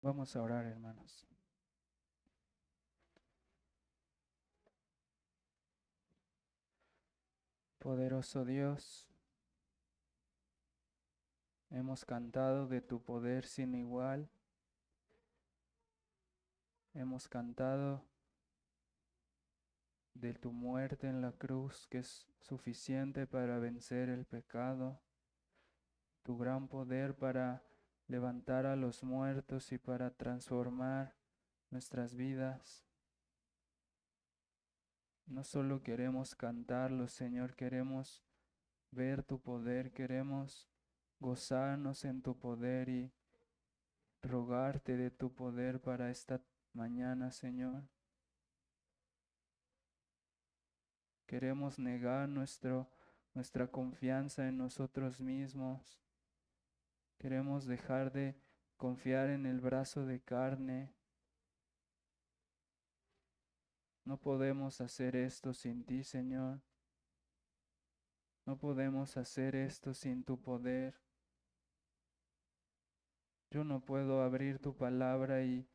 Vamos a orar, hermanos. Poderoso Dios, hemos cantado de tu poder sin igual. Hemos cantado de tu muerte en la cruz que es suficiente para vencer el pecado. Tu gran poder para levantar a los muertos y para transformar nuestras vidas. No solo queremos cantarlo, Señor, queremos ver tu poder, queremos gozarnos en tu poder y rogarte de tu poder para esta mañana, Señor. Queremos negar nuestra confianza en nosotros mismos. Queremos dejar de confiar en el brazo de carne. No podemos hacer esto sin ti, Señor. No podemos hacer esto sin tu poder. Yo no puedo abrir tu palabra y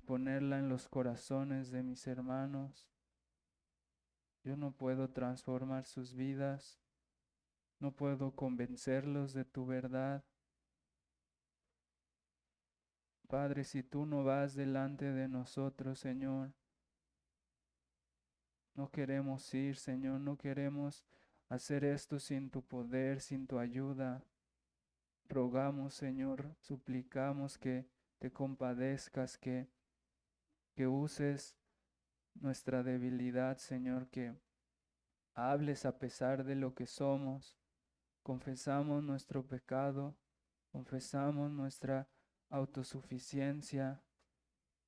ponerla en los corazones de mis hermanos. Yo no puedo transformar sus vidas. No puedo convencerlos de tu verdad. Padre, si tú no vas delante de nosotros, Señor, no queremos ir, Señor, no queremos hacer esto sin tu poder, sin tu ayuda. Rogamos, Señor, suplicamos que te compadezcas, que uses nuestra debilidad, Señor, que hables a pesar de lo que somos. Confesamos nuestro pecado, confesamos nuestra autosuficiencia,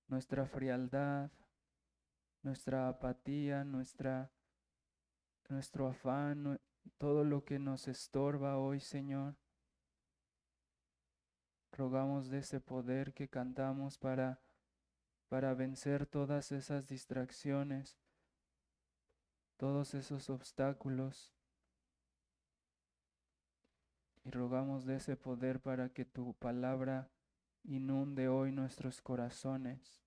nuestra frialdad, nuestra apatía, nuestro afán, todo lo que nos estorba hoy, Señor. Rogamos de ese poder que cantamos para vencer todas esas distracciones, todos esos obstáculos. Y rogamos de ese poder para que tu palabra inunde hoy nuestros corazones,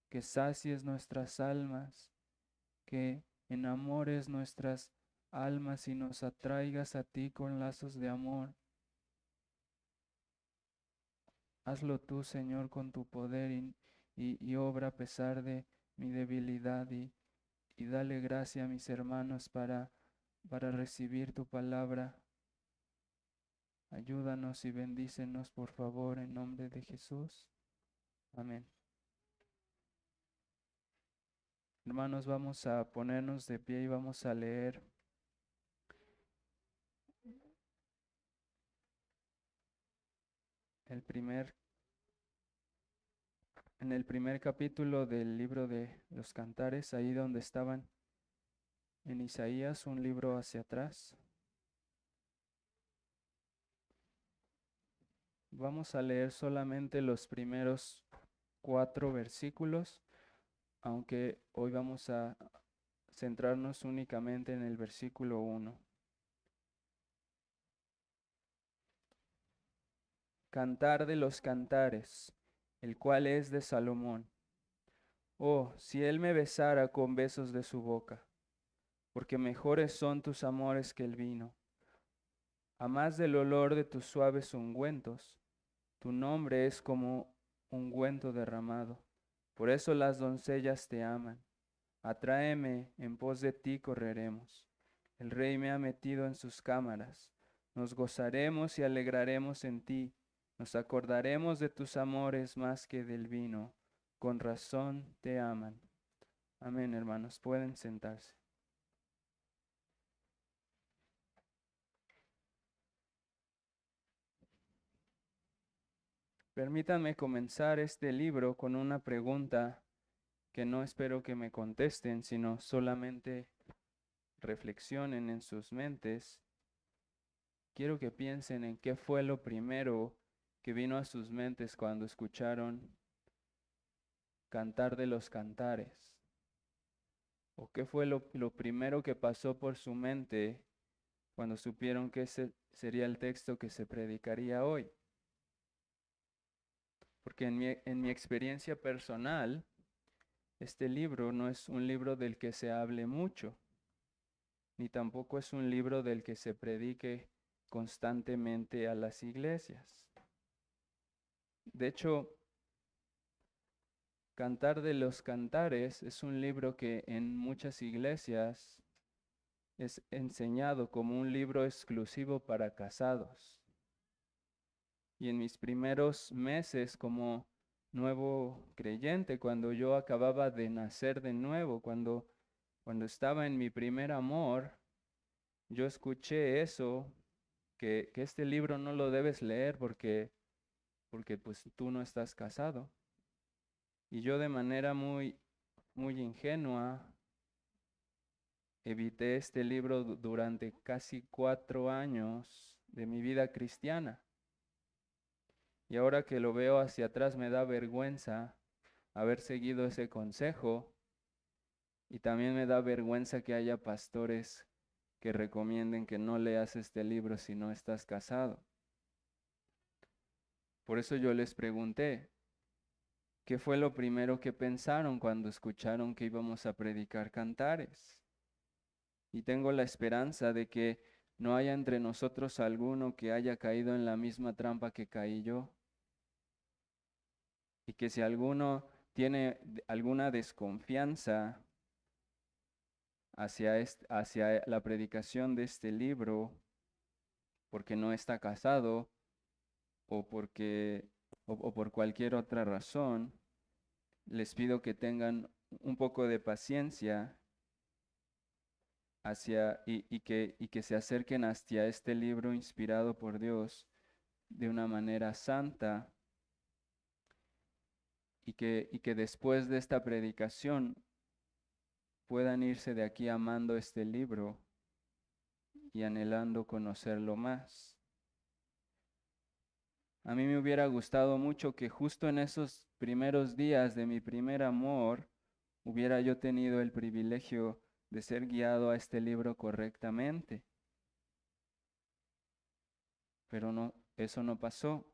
que sacies nuestras almas, que enamores nuestras almas y nos atraigas a ti con lazos de amor. Hazlo tú, Señor, con tu poder y obra a pesar de mi debilidad y dale gracia a mis hermanos para recibir tu palabra. Ayúdanos y bendícenos, por favor, en nombre de Jesús. Amén. Hermanos, vamos a ponernos de pie y vamos a leer el primer, en el primer capítulo del libro de los Cantares, ahí donde estaban en Isaías, un libro hacia atrás. Vamos a leer solamente los primeros 4 versículos, aunque hoy vamos a centrarnos únicamente en el versículo 1. Cantar de los cantares, el cual es de Salomón. Oh, si él me besara con besos de su boca, porque mejores son tus amores que el vino. A más del olor de tus suaves ungüentos, tu nombre es como ungüento derramado. Por eso las doncellas te aman. Atráeme, en pos de ti correremos. El rey me ha metido en sus cámaras. Nos gozaremos y alegraremos en ti. Nos acordaremos de tus amores más que del vino. Con razón te aman. Amén, hermanos. Pueden sentarse. Permítanme comenzar este libro con una pregunta que no espero que me contesten, sino solamente reflexionen en sus mentes. Quiero que piensen en qué fue lo primero que vino a sus mentes cuando escucharon Cantar de los Cantares. ¿O qué fue lo primero que pasó por su mente cuando supieron que ese sería el texto que se predicaría hoy? porque en mi experiencia personal, este libro no es un libro del que se hable mucho, ni tampoco es un libro del que se predique constantemente a las iglesias. De hecho, Cantar de los Cantares es un libro que en muchas iglesias es enseñado como un libro exclusivo para casados. Y en mis primeros meses como nuevo creyente, cuando yo acababa de nacer de nuevo, cuando estaba en mi primer amor, yo escuché eso, que este libro no lo debes leer porque pues tú no estás casado. Y yo de manera muy ingenua evité este libro durante casi 4 años de mi vida cristiana. Y ahora que lo veo hacia atrás me da vergüenza haber seguido ese consejo, y también me da vergüenza que haya pastores que recomienden que no leas este libro si no estás casado. Por eso yo les pregunté, ¿qué fue lo primero que pensaron cuando escucharon que íbamos a predicar Cantares? Y tengo la esperanza de que no haya entre nosotros alguno que haya caído en la misma trampa que caí yo. Y que si alguno tiene alguna desconfianza hacia la predicación de este libro, porque no está casado o por cualquier otra razón, les pido que tengan un poco de paciencia y que se acerquen hacia este libro inspirado por Dios de una manera santa, y que después de esta predicación puedan irse de aquí amando este libro y anhelando conocerlo más. A mí me hubiera gustado mucho que justo en esos primeros días de mi primer amor hubiera yo tenido el privilegio de ser guiado a este libro correctamente. Pero no, eso no pasó.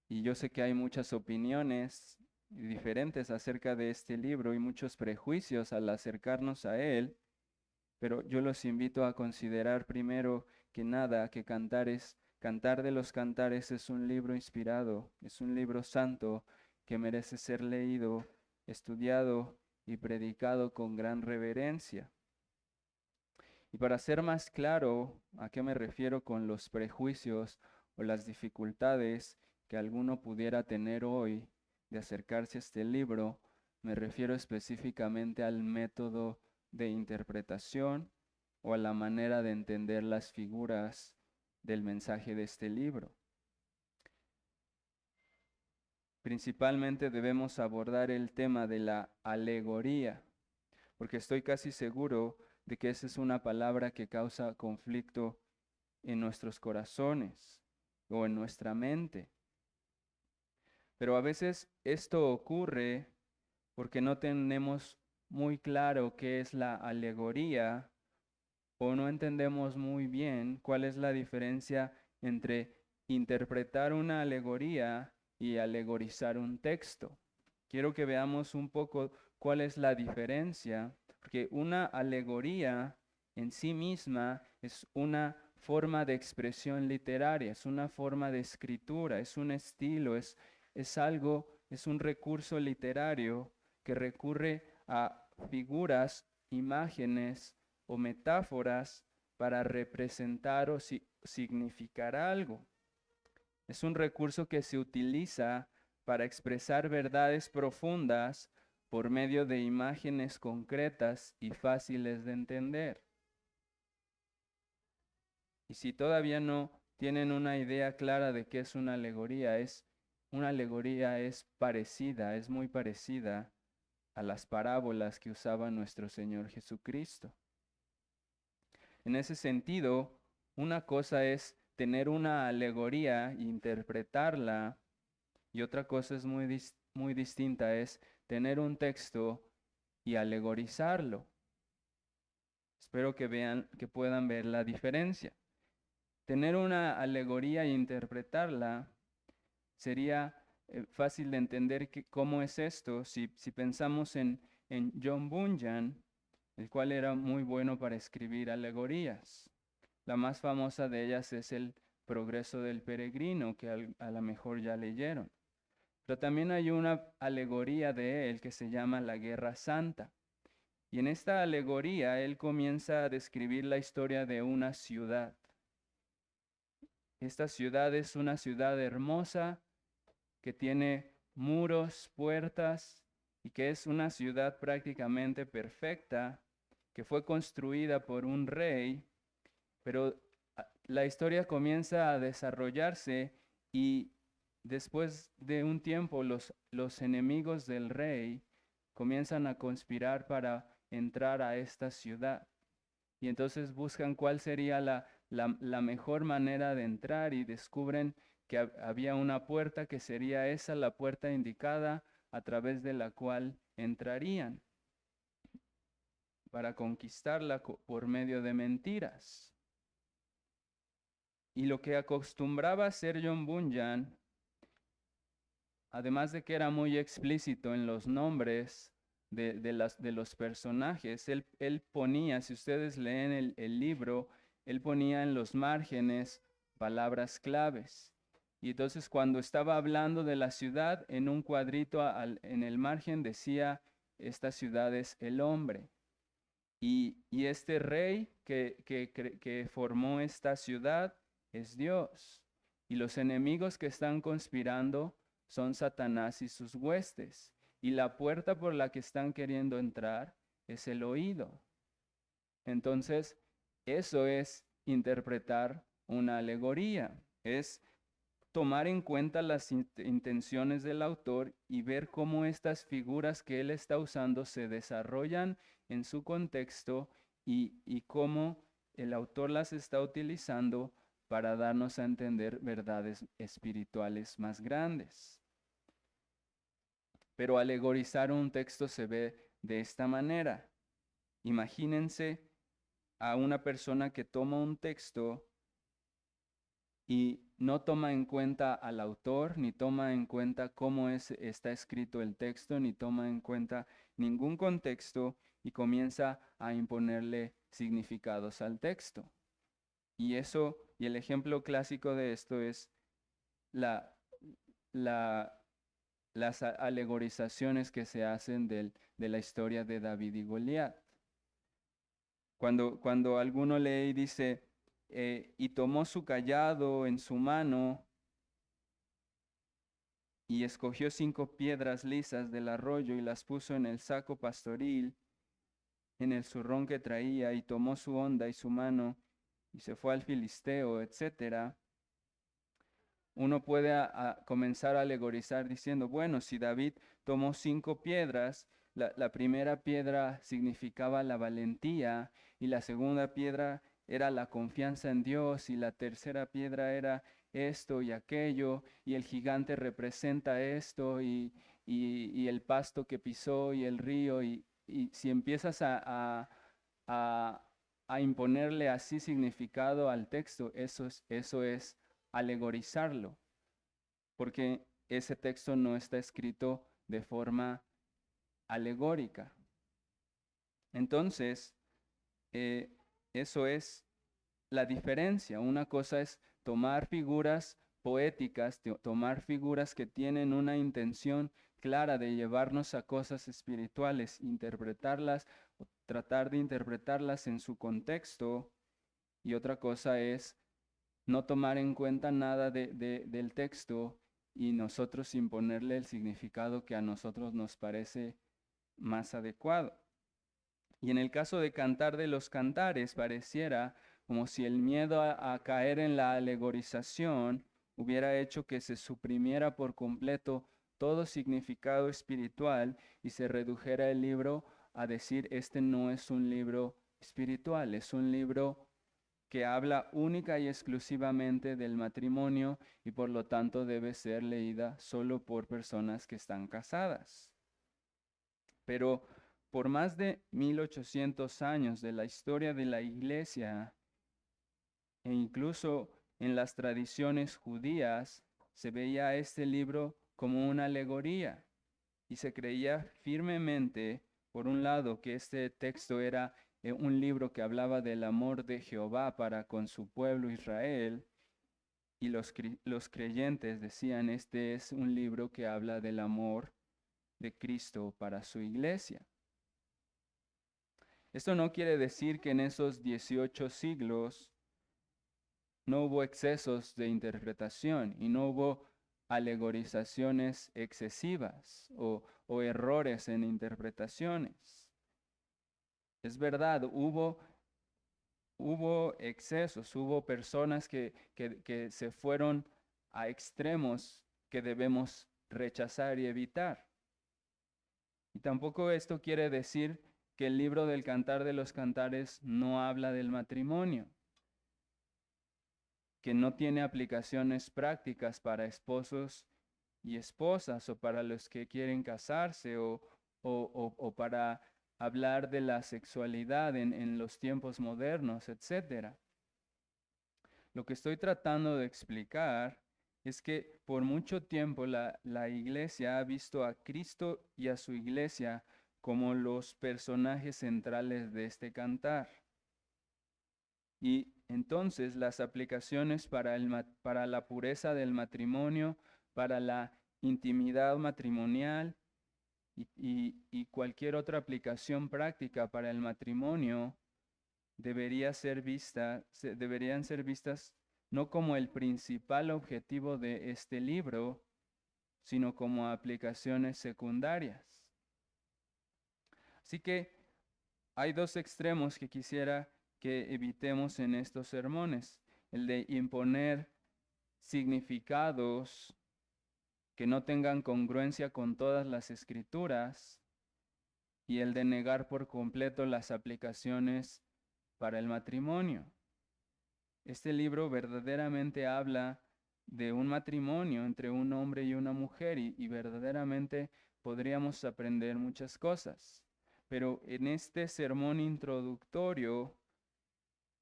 Y yo sé que hay muchas opiniones diferentes acerca de este libro y muchos prejuicios al acercarnos a él, pero yo los invito a considerar primero que nada que Cantar de los Cantares es un libro inspirado, es un libro santo que merece ser leído, estudiado y predicado con gran reverencia. Y para ser más claro a qué me refiero con los prejuicios o las dificultades que alguno pudiera tener hoy de acercarse a este libro, me refiero específicamente al método de interpretación o a la manera de entender las figuras del mensaje de este libro. Principalmente debemos abordar el tema de la alegoría, porque estoy casi seguro de que esa es una palabra que causa conflicto en nuestros corazones o en nuestra mente. Pero a veces esto ocurre porque no tenemos muy claro qué es la alegoría, o no entendemos muy bien cuál es la diferencia entre interpretar una alegoría y alegorizar un texto. Quiero que veamos un poco cuál es la diferencia, porque una alegoría en sí misma es una forma de expresión literaria, es una forma de escritura, es un estilo, es un recurso literario que recurre a figuras, imágenes o metáforas para representar o significar algo. Es un recurso que se utiliza para expresar verdades profundas por medio de imágenes concretas y fáciles de entender. Y si todavía no tienen una idea clara de qué es una alegoría es parecida, es muy parecida a las parábolas que usaba nuestro Señor Jesucristo. En ese sentido, una cosa es tener una alegoría e interpretarla, y otra cosa es muy distinta, es tener un texto y alegorizarlo. Espero que puedan ver la diferencia. Tener una alegoría e interpretarla sería fácil de entender cómo es esto si pensamos en John Bunyan, el cual era muy bueno para escribir alegorías. La más famosa de ellas es el Progreso del Peregrino, que a lo mejor ya leyeron. Pero también hay una alegoría de él que se llama La Guerra Santa. Y en esta alegoría él comienza a describir la historia de una ciudad. Esta ciudad es una ciudad hermosa que tiene muros, puertas y que es una ciudad prácticamente perfecta, que fue construida por un rey, pero la historia comienza a desarrollarse y después de un tiempo los enemigos del rey comienzan a conspirar para entrar a esta ciudad. Y entonces buscan cuál sería la mejor manera de entrar y descubren que había una puerta que sería esa la puerta indicada a través de la cual entrarían para conquistarla por medio de mentiras. Y lo que acostumbraba hacer John Bunyan, además de que era muy explícito en los nombres de los personajes, él ponía, si ustedes leen el libro, él ponía en los márgenes palabras claves. Y entonces cuando estaba hablando de la ciudad, en un cuadrito en el margen decía, esta ciudad es el hombre. Y este rey que formó esta ciudad es Dios. Y los enemigos que están conspirando son Satanás y sus huestes. Y la puerta por la que están queriendo entrar es el oído. Entonces, eso es interpretar una alegoría. Es tomar en cuenta las intenciones del autor y ver cómo estas figuras que él está usando se desarrollan en su contexto y cómo el autor las está utilizando para darnos a entender verdades espirituales más grandes. Pero alegorizar un texto se ve de esta manera. Imagínense a una persona que toma un texto y no toma en cuenta al autor, ni toma en cuenta cómo está escrito el texto, ni toma en cuenta ningún contexto y comienza a imponerle significados al texto. Y el ejemplo clásico de esto es las alegorizaciones que se hacen de la historia de David y Goliat. Cuando alguno lee y dice, y tomó su cayado en su mano y escogió 5 piedras lisas del arroyo y las puso en el saco pastoril, en el zurrón que traía, y tomó su honda y su mano y se fue al filisteo, etc. Uno puede comenzar a alegorizar diciendo, bueno, si David tomó 5 piedras, la primera piedra significaba la valentía y la segunda piedra era la confianza en Dios y la tercera piedra era esto y aquello y el gigante representa esto y el pasto que pisó y el río y si empiezas a imponerle así significado al texto, eso es alegorizarlo, porque ese texto no está escrito de forma alegórica. Entonces, eso es la diferencia. Una cosa es tomar figuras poéticas, tomar figuras que tienen una intención clara de llevarnos a cosas espirituales, interpretarlas, tratar de interpretarlas en su contexto, y otra cosa es no tomar en cuenta nada del texto y nosotros imponerle el significado que a nosotros nos parece más adecuado. Y en el caso de Cantar de los Cantares, pareciera como si el miedo a caer en la alegorización hubiera hecho que se suprimiera por completo todo significado espiritual y se redujera el libro a decir, este no es un libro espiritual, es un libro que habla única y exclusivamente del matrimonio y por lo tanto debe ser leída solo por personas que están casadas. Pero por más de 1800 años de la historia de la iglesia e incluso en las tradiciones judías, se veía este libro como una alegoría. Y se creía firmemente, por un lado, que este texto era un libro que hablaba del amor de Jehová para con su pueblo Israel, y los creyentes decían, este es un libro que habla del amor de Cristo para su iglesia. Esto no quiere decir que en esos 18 siglos no hubo excesos de interpretación y no hubo alegorizaciones excesivas o errores en interpretaciones. Es verdad, hubo excesos, hubo personas que se fueron a extremos que debemos rechazar y evitar. Y tampoco esto quiere decir que el libro del Cantar de los Cantares no habla del matrimonio, que no tiene aplicaciones prácticas para esposos y esposas o para los que quieren casarse o para hablar de la sexualidad en los tiempos modernos, etc. Lo que estoy tratando de explicar es que por mucho tiempo la iglesia ha visto a Cristo y a su iglesia como los personajes centrales de este cantar. Y entonces las aplicaciones para la pureza del matrimonio, para la intimidad matrimonial y cualquier otra aplicación práctica para el matrimonio deberían ser vistas no como el principal objetivo de este libro, sino como aplicaciones secundarias. Así que hay dos extremos que quisiera que evitemos en estos sermones: el de imponer significados que no tengan congruencia con todas las escrituras y el de negar por completo las aplicaciones para el matrimonio. Este libro verdaderamente habla de un matrimonio entre un hombre y una mujer y verdaderamente podríamos aprender muchas cosas. Pero en este sermón introductorio,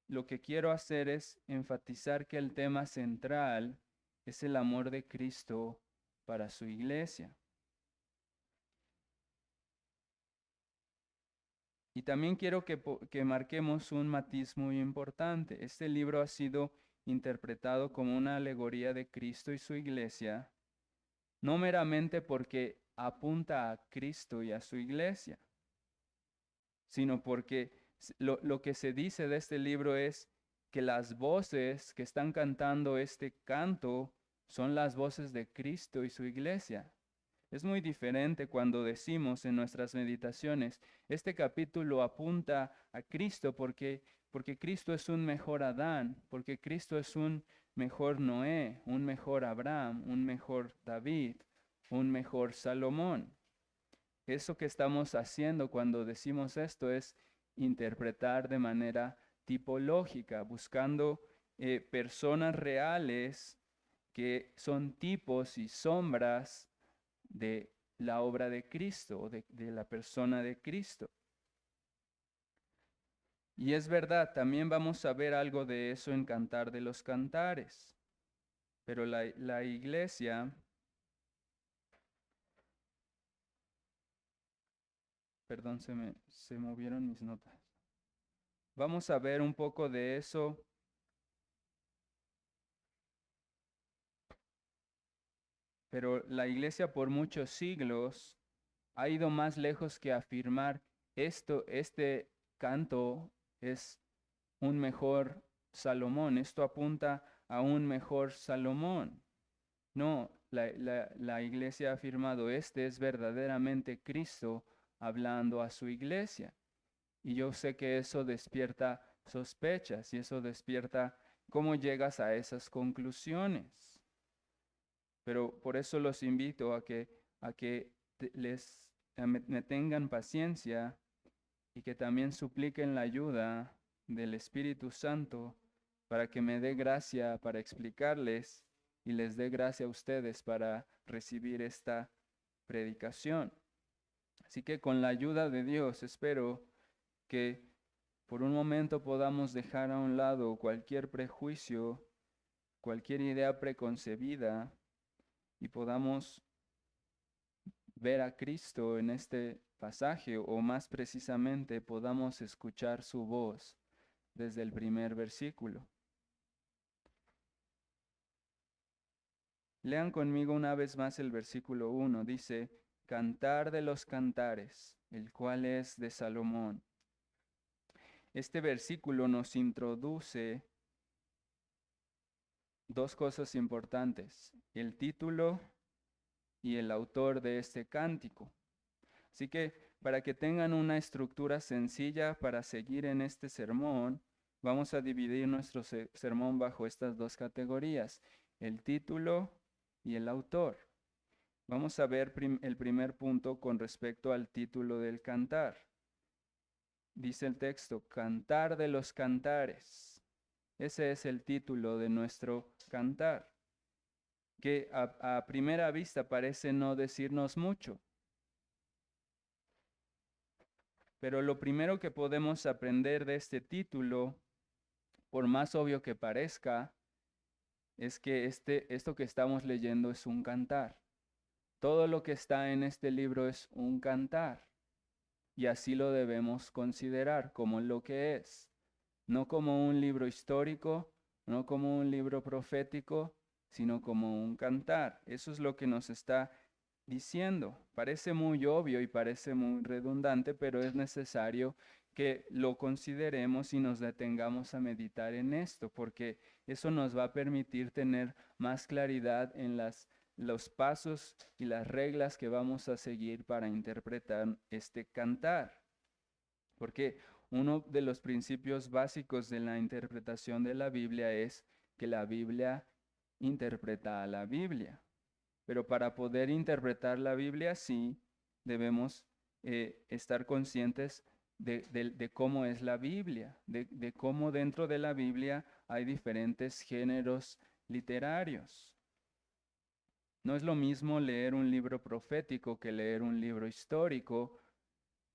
lo que quiero hacer es enfatizar que el tema central es el amor de Cristo para su iglesia. Y también quiero que marquemos un matiz muy importante. Este libro ha sido interpretado como una alegoría de Cristo y su iglesia, no meramente porque apunta a Cristo y a su iglesia, sino porque lo que se dice de este libro es que las voces que están cantando este canto son las voces de Cristo y su iglesia. Es muy diferente cuando decimos en nuestras meditaciones, este capítulo apunta a Cristo porque Cristo es un mejor Adán, porque Cristo es un mejor Noé, un mejor Abraham, un mejor David, un mejor Salomón. Eso que estamos haciendo cuando decimos esto es interpretar de manera tipológica, buscando personas reales que son tipos y sombras de la obra de Cristo, de la persona de Cristo. Y es verdad, también vamos a ver algo de eso en Cantar de los Cantares. Pero la iglesia, perdón, se movieron mis notas. Vamos a ver un poco de eso. Pero la iglesia por muchos siglos ha ido más lejos que afirmar este canto es un mejor Salomón. Esto apunta a un mejor Salomón. No, la iglesia ha afirmado, este es verdaderamente Cristo hablando a su iglesia. Y yo sé que eso despierta sospechas y eso despierta cómo llegas a esas conclusiones. Pero por eso los invito a que me tengan paciencia y que también supliquen la ayuda del Espíritu Santo para que me dé gracia para explicarles y les dé gracia a ustedes para recibir esta predicación. Así que con la ayuda de Dios espero que por un momento podamos dejar a un lado cualquier prejuicio, cualquier idea preconcebida y podamos ver a Cristo en este pasaje, o más precisamente podamos escuchar su voz desde el primer versículo. Lean conmigo una vez más el versículo 1. Dice, Cantar de los Cantares, el cual es de Salomón. Este versículo nos introduce dos cosas importantes: el título y el autor de este cántico. Así que para que tengan una estructura sencilla para seguir en este sermón, vamos a dividir nuestro sermón bajo estas dos categorías: el título y el autor. Vamos a ver el primer punto con respecto al título del cantar. Dice el texto, Cantar de los Cantares. Ese es el título de nuestro cantar, que a primera vista parece no decirnos mucho. Pero lo primero que podemos aprender de este título, por más obvio que parezca, es que esto que estamos leyendo es un cantar. Todo lo que está en este libro es un cantar, y así lo debemos considerar como lo que es, no como un libro histórico, no como un libro profético, sino como un cantar. Eso es lo que nos está diciendo. Parece muy obvio y parece muy redundante, pero es necesario que lo consideremos y nos detengamos a meditar en esto, porque eso nos va a permitir tener más claridad en los pasos y las reglas que vamos a seguir para interpretar este cantar. Porque uno de los principios básicos de la interpretación de la Biblia es que la Biblia interpreta a la Biblia. Pero para poder interpretar la Biblia, sí, debemos estar conscientes de cómo es la Biblia, de cómo dentro de la Biblia hay diferentes géneros literarios. No es lo mismo leer un libro profético que leer un libro histórico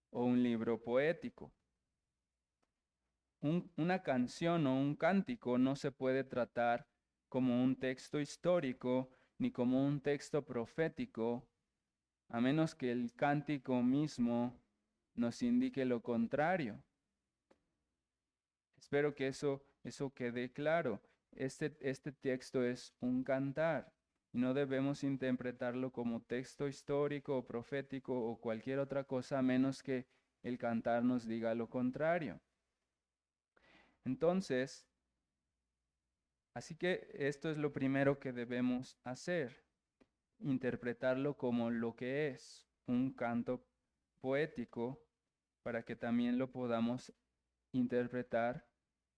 o un libro poético. Una canción o un cántico no se puede tratar como un texto histórico ni como un texto profético, a menos que el cántico mismo nos indique lo contrario. Espero que eso quede claro. Este texto es un cantar y no debemos interpretarlo como texto histórico o profético o cualquier otra cosa, a menos que el cantar nos diga lo contrario. Entonces, así que esto es lo primero que debemos hacer: interpretarlo como lo que es, un canto poético, para que también lo podamos interpretar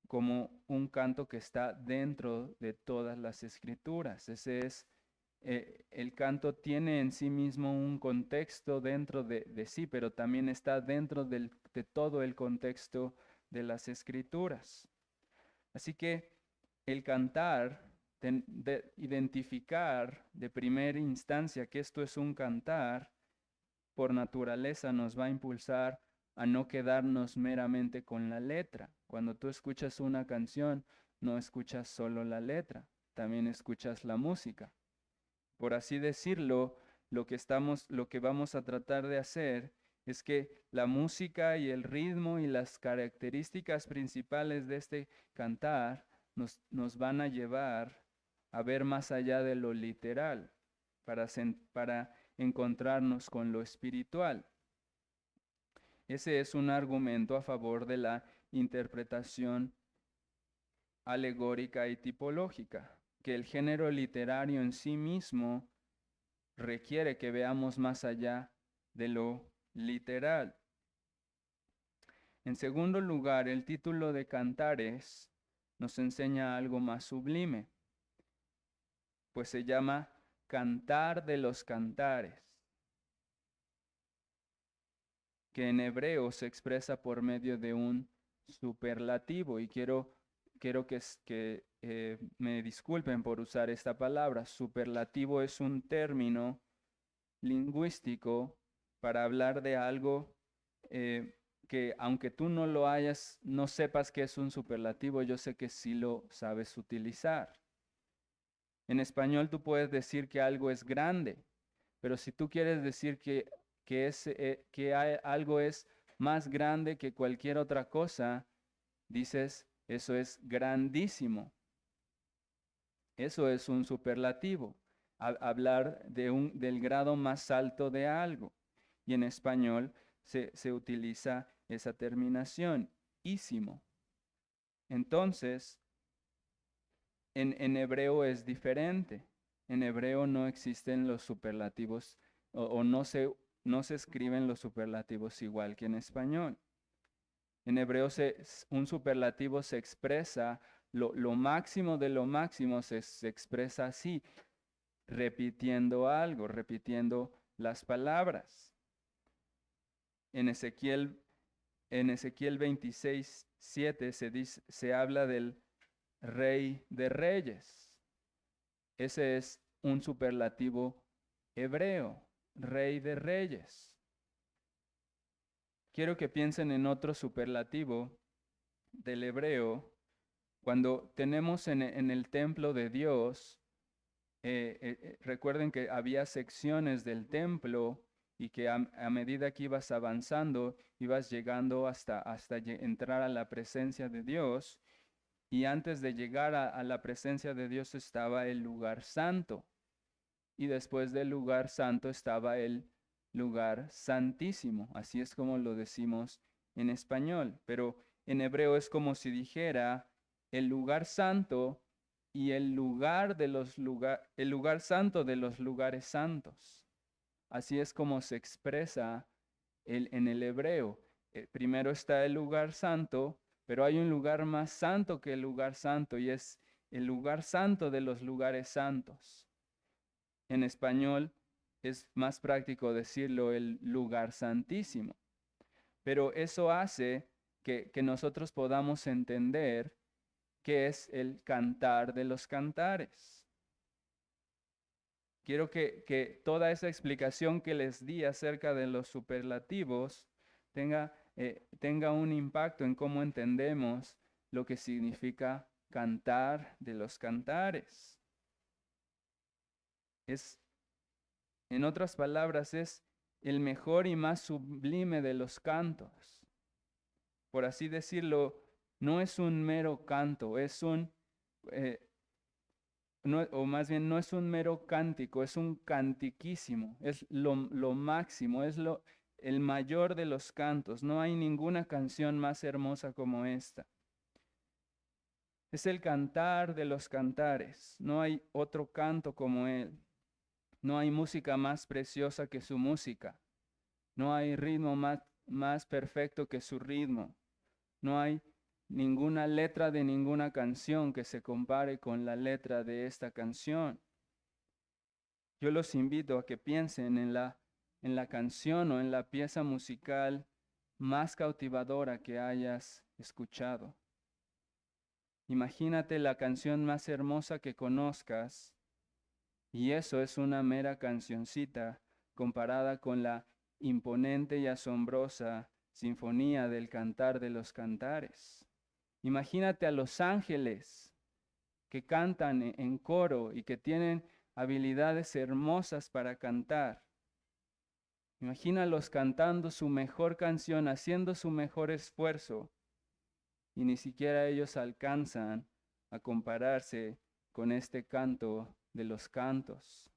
como un canto que está dentro de todas las escrituras. El canto tiene en sí mismo un contexto dentro de sí, pero también está dentro de todo el contexto de las escrituras. Así que el cantar, identificar de primera instancia que esto es un cantar, por naturaleza nos va a impulsar a no quedarnos meramente con la letra. Cuando tú escuchas una canción, no escuchas solo la letra, también escuchas la música. Por así decirlo, lo que vamos a tratar de hacer es que la música y el ritmo y las características principales de este cantar nos van a llevar a ver más allá de lo literal, para encontrarnos con lo espiritual. Ese es un argumento a favor de la interpretación alegórica y tipológica, que el género literario en sí mismo requiere que veamos más allá de lo literal. En segundo lugar, el título de Cantares nos enseña algo más sublime, pues se llama Cantar de los Cantares, que en hebreo se expresa por medio de un superlativo, y quiero que me disculpen por usar esta palabra. Superlativo es un término lingüístico para hablar de algo que, aunque tú no sepas que es un superlativo, yo sé que sí lo sabes utilizar. En español tú puedes decir que algo es grande, pero si tú quieres decir que algo es más grande que cualquier otra cosa, dices, eso es grandísimo. Eso es un superlativo, hablar del grado más alto de algo. Y en español se utiliza esa terminación, ísimo. Entonces, en hebreo es diferente. En hebreo no existen los superlativos o no se escriben los superlativos igual que en español. En hebreo un superlativo se expresa, lo máximo de lo máximo se expresa así, repitiendo algo, repitiendo las palabras. En Ezequiel 26:7 se habla del Rey de Reyes. Ese es un superlativo hebreo, Rey de Reyes. Quiero que piensen en otro superlativo del hebreo. Cuando tenemos en el templo de Dios, recuerden que había secciones del templo y que a medida que ibas avanzando, ibas llegando hasta entrar a la presencia de Dios. Y antes de llegar a la presencia de Dios estaba el lugar santo. Y después del lugar santo estaba el lugar santísimo. Así es como lo decimos en español. Pero en hebreo es como si dijera el lugar santo y el lugar santo de los lugares santos. Así es como se expresa en el hebreo. Primero está el lugar santo, pero hay un lugar más santo que el lugar santo y es el lugar santo de los lugares santos. En español es más práctico decirlo el lugar santísimo, pero eso hace que nosotros podamos entender qué es el cantar de los cantares. Quiero que toda esa explicación que les di acerca de los superlativos tenga un impacto en cómo entendemos lo que significa cantar de los cantares. En otras palabras, es el mejor y más sublime de los cantos. Por así decirlo, no es un mero canto, o más bien no es un mero cántico, es un cantiquísimo, es lo máximo, es el mayor de los cantos. No hay ninguna canción más hermosa como esta. Es el cantar de los cantares, no hay otro canto como él. No hay música más preciosa que su música. No hay ritmo más perfecto que su ritmo. No hay ninguna letra de ninguna canción que se compare con la letra de esta canción. Yo los invito a que piensen en la canción o en la pieza musical más cautivadora que hayas escuchado. Imagínate la canción más hermosa que conozcas y eso es una mera cancioncita comparada con la imponente y asombrosa sinfonía del Cantar de los Cantares. Imagínate a los ángeles que cantan en coro y que tienen habilidades hermosas para cantar. Imagínalos cantando su mejor canción, haciendo su mejor esfuerzo, y ni siquiera ellos alcanzan a compararse con este canto de los cantos.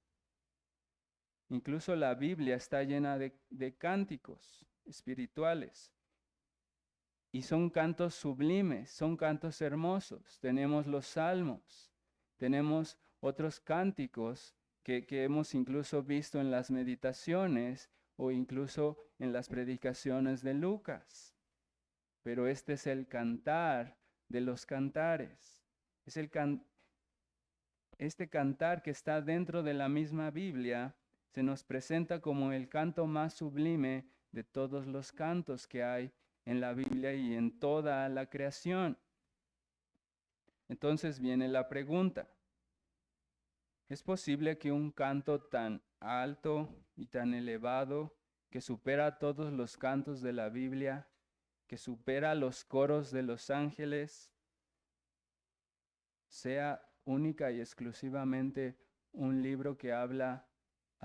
Incluso la Biblia está llena de cánticos espirituales. Y son cantos sublimes, son cantos hermosos. Tenemos los salmos, tenemos otros cánticos que hemos incluso visto en las meditaciones o incluso en las predicaciones de Lucas. Pero este es el cantar de los cantares. Es este cantar que está dentro de la misma Biblia se nos presenta como el canto más sublime de todos los cantos que hay en la Biblia y en toda la creación. Entonces viene la pregunta: ¿es posible que un canto tan alto y tan elevado, que supera todos los cantos de la Biblia, que supera los coros de los ángeles, sea única y exclusivamente un libro que habla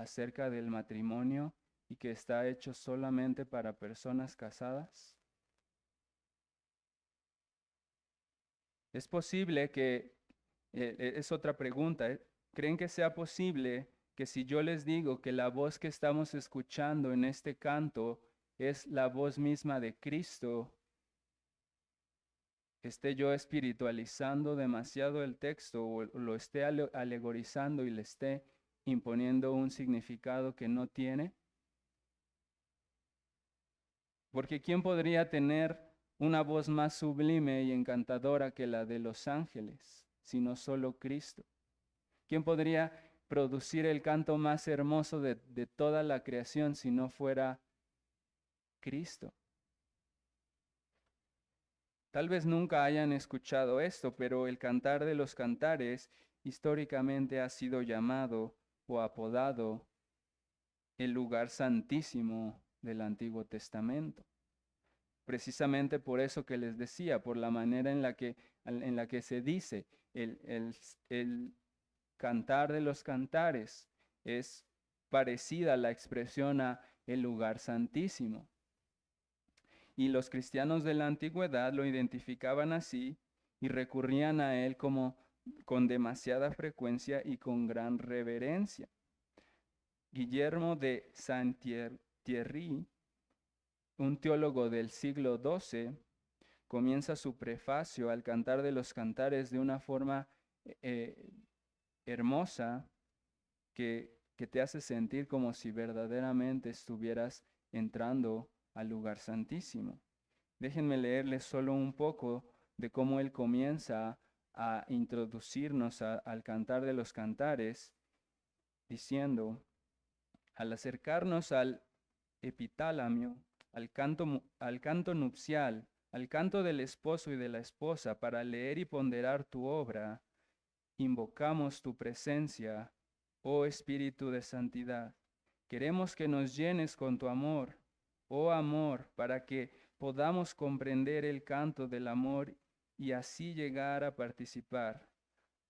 acerca del matrimonio y que está hecho solamente para personas casadas? Es posible que, es otra pregunta, ¿creen que sea posible que si yo les digo que la voz que estamos escuchando en este canto es la voz misma de Cristo, esté yo espiritualizando demasiado el texto o lo esté alegorizando y le esté imponiendo un significado que no tiene? Porque ¿quién podría tener una voz más sublime y encantadora que la de los ángeles, sino solo Cristo? ¿Quién podría producir el canto más hermoso de toda la creación si no fuera Cristo? Tal vez nunca hayan escuchado esto, pero el Cantar de los Cantares históricamente ha sido llamado o apodado el lugar santísimo del Antiguo Testamento. Precisamente por eso que les decía, por la manera en la que se dice el Cantar de los Cantares es parecida a la expresión a el lugar santísimo. Y los cristianos de la antigüedad lo identificaban así y recurrían a él como con demasiada frecuencia y con gran reverencia. Guillermo de Saint-Thierry, un teólogo del siglo XII, comienza su prefacio al Cantar de los Cantares de una forma hermosa que te hace sentir como si verdaderamente estuvieras entrando al lugar santísimo. Déjenme leerles solo un poco de cómo él comienza a introducirnos al Cantar de los Cantares, diciendo: al acercarnos al epitálamio, al canto nupcial, al canto del esposo y de la esposa, para leer y ponderar tu obra, invocamos tu presencia, oh Espíritu de Santidad. Queremos que nos llenes con tu amor, oh amor, para que podamos comprender el canto del amor y así llegar a participar,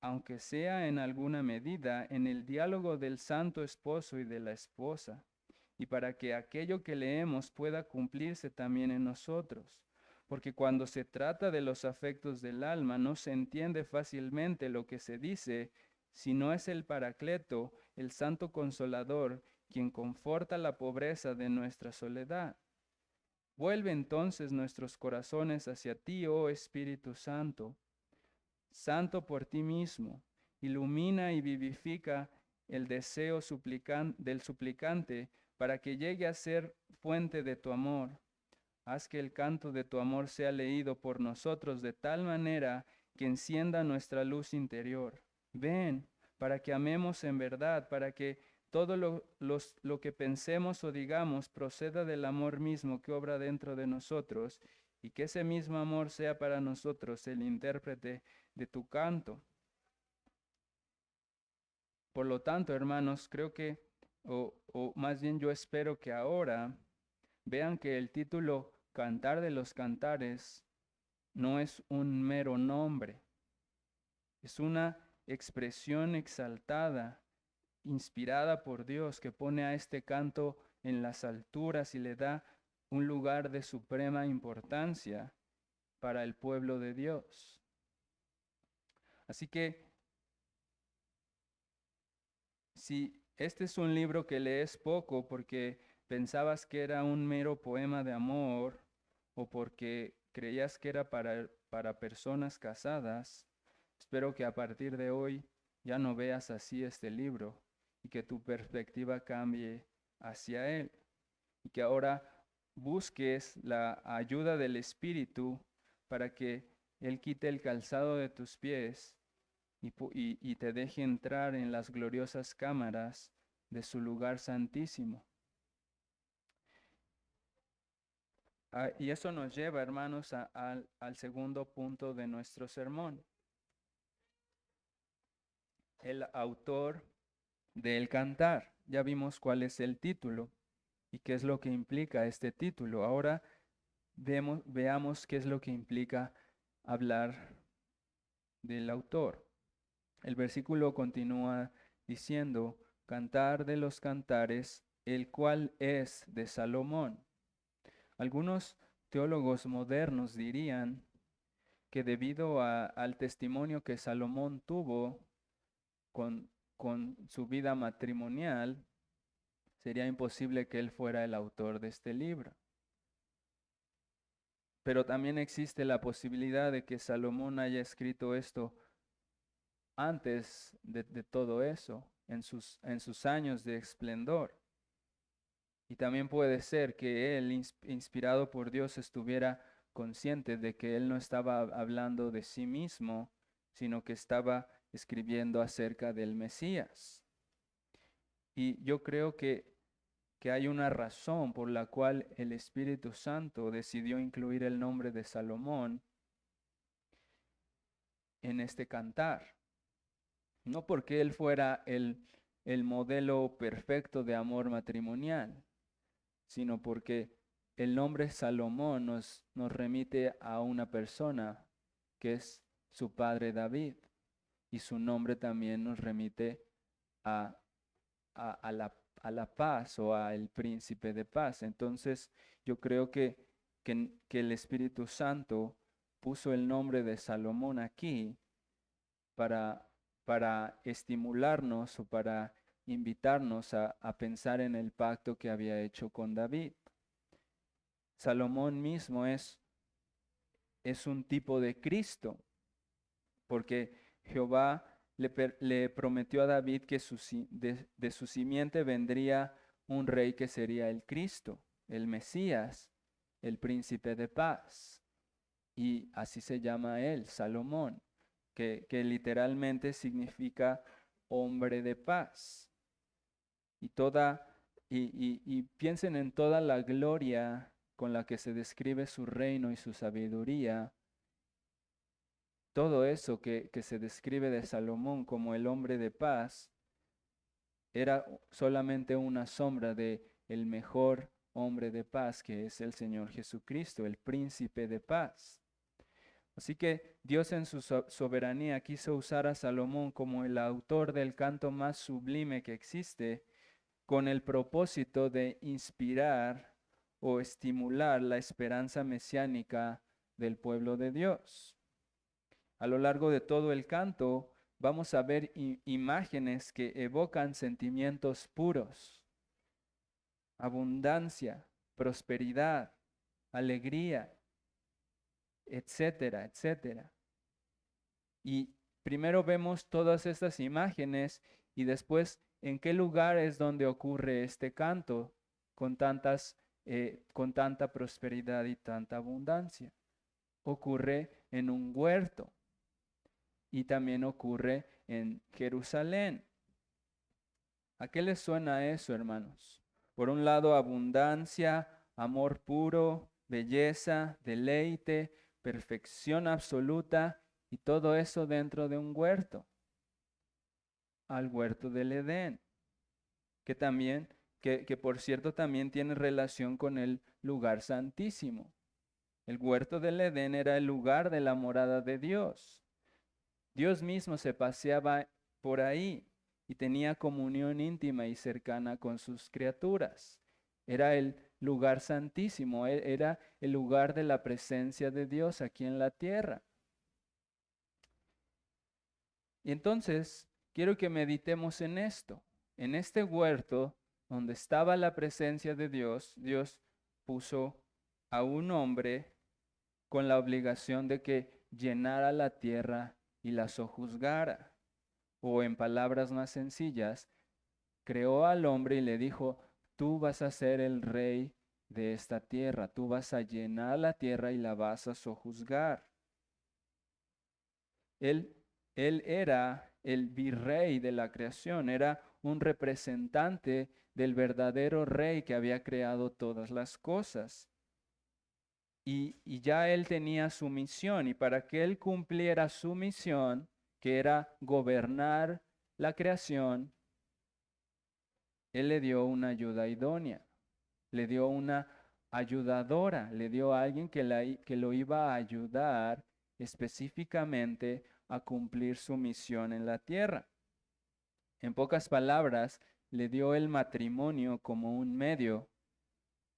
aunque sea en alguna medida, en el diálogo del santo esposo y de la esposa, y para que aquello que leemos pueda cumplirse también en nosotros. Porque cuando se trata de los afectos del alma, no se entiende fácilmente lo que se dice, si no es el Paracleto, el Santo Consolador, quien conforta la pobreza de nuestra soledad. Vuelve entonces nuestros corazones hacia ti, oh Espíritu Santo, santo por ti mismo, ilumina y vivifica el deseo del suplicante para que llegue a ser fuente de tu amor. Haz que el canto de tu amor sea leído por nosotros de tal manera que encienda nuestra luz interior. Ven, para que amemos en verdad, para que todo lo que pensemos o digamos proceda del amor mismo que obra dentro de nosotros, y que ese mismo amor sea para nosotros el intérprete de tu canto. Por lo tanto, hermanos, creo que, o más bien yo espero que ahora vean que el título Cantar de los Cantares no es un mero nombre, es una expresión exaltada, inspirada por Dios, que pone a este canto en las alturas y le da un lugar de suprema importancia para el pueblo de Dios. Así que, si este es un libro que lees poco porque pensabas que era un mero poema de amor o porque creías que era para personas casadas, espero que a partir de hoy ya no veas así este libro y que tu perspectiva cambie hacia él y que ahora busques la ayuda del Espíritu para que Él quite el calzado de tus pies y te deje entrar en las gloriosas cámaras de su lugar santísimo. Y eso nos lleva, hermanos, al segundo punto de nuestro sermón. El autor del cantar. Ya vimos cuál es el título y qué es lo que implica este título. Ahora veamos qué es lo que implica hablar del autor. El versículo continúa diciendo: Cantar de los Cantares, el cual es de Salomón. Algunos teólogos modernos dirían que debido al testimonio que Salomón tuvo con su vida matrimonial, sería imposible que él fuera el autor de este libro. Pero también existe la posibilidad de que Salomón haya escrito esto antes de todo eso, en sus años de esplendor. Y también puede ser que él, inspirado por Dios, estuviera consciente de que él no estaba hablando de sí mismo, sino que estaba escribiendo acerca del Mesías. Y yo creo que hay una razón por la cual el Espíritu Santo decidió incluir el nombre de Salomón en este cantar. No porque él fuera el modelo perfecto de amor matrimonial, sino porque el nombre Salomón nos remite a una persona que es su padre David, y su nombre también nos remite a la paz o al príncipe de paz. Entonces yo creo que el Espíritu Santo puso el nombre de Salomón aquí para estimularnos o para invitarnos a pensar en el pacto que había hecho con David. Salomón mismo es un tipo de Cristo, porque Jehová le prometió a David que de su simiente vendría un rey que sería el Cristo, el Mesías, el príncipe de paz. Y así se llama él, Salomón, que literalmente significa hombre de paz. Y piensen en toda la gloria con la que se describe su reino y su sabiduría. Todo eso que se describe de Salomón como el hombre de paz era solamente una sombra de el mejor hombre de paz, que es el Señor Jesucristo, el príncipe de paz. Así que Dios en su soberanía quiso usar a Salomón como el autor del canto más sublime que existe, con el propósito de inspirar o estimular la esperanza mesiánica del pueblo de Dios. A lo largo de todo el canto vamos a ver imágenes que evocan sentimientos puros, abundancia, prosperidad, alegría, etcétera, etcétera. Y primero vemos todas estas imágenes y después en qué lugar es donde ocurre este canto con tanta prosperidad y tanta abundancia. Ocurre en un huerto y también ocurre en Jerusalén. ¿A qué les suena eso, hermanos? Por un lado, abundancia, amor puro, belleza, deleite, perfección absoluta, y todo eso dentro de un huerto, al huerto del Edén, que también, que por cierto también tiene relación con el lugar santísimo. El huerto del Edén era el lugar de la morada de Dios. Dios mismo se paseaba por ahí y tenía comunión íntima y cercana con sus criaturas. Era el lugar santísimo, era el lugar de la presencia de Dios aquí en la tierra. Y entonces quiero que meditemos en esto. En este huerto donde estaba la presencia de Dios, Dios puso a un hombre con la obligación de que llenara la tierra y la sojuzgara. O en palabras más sencillas, creó al hombre y le dijo: tú vas a ser el rey de esta tierra, tú vas a llenar la tierra y la vas a sojuzgar. Él era el virrey de la creación, era un representante del verdadero rey que había creado todas las cosas. Y ya él tenía su misión, y para que él cumpliera su misión, que era gobernar la creación, él le dio una ayuda idónea, le dio una ayudadora, le dio a alguien que lo iba a ayudar específicamente a cumplir su misión en la tierra. En pocas palabras, le dio el matrimonio como un medio,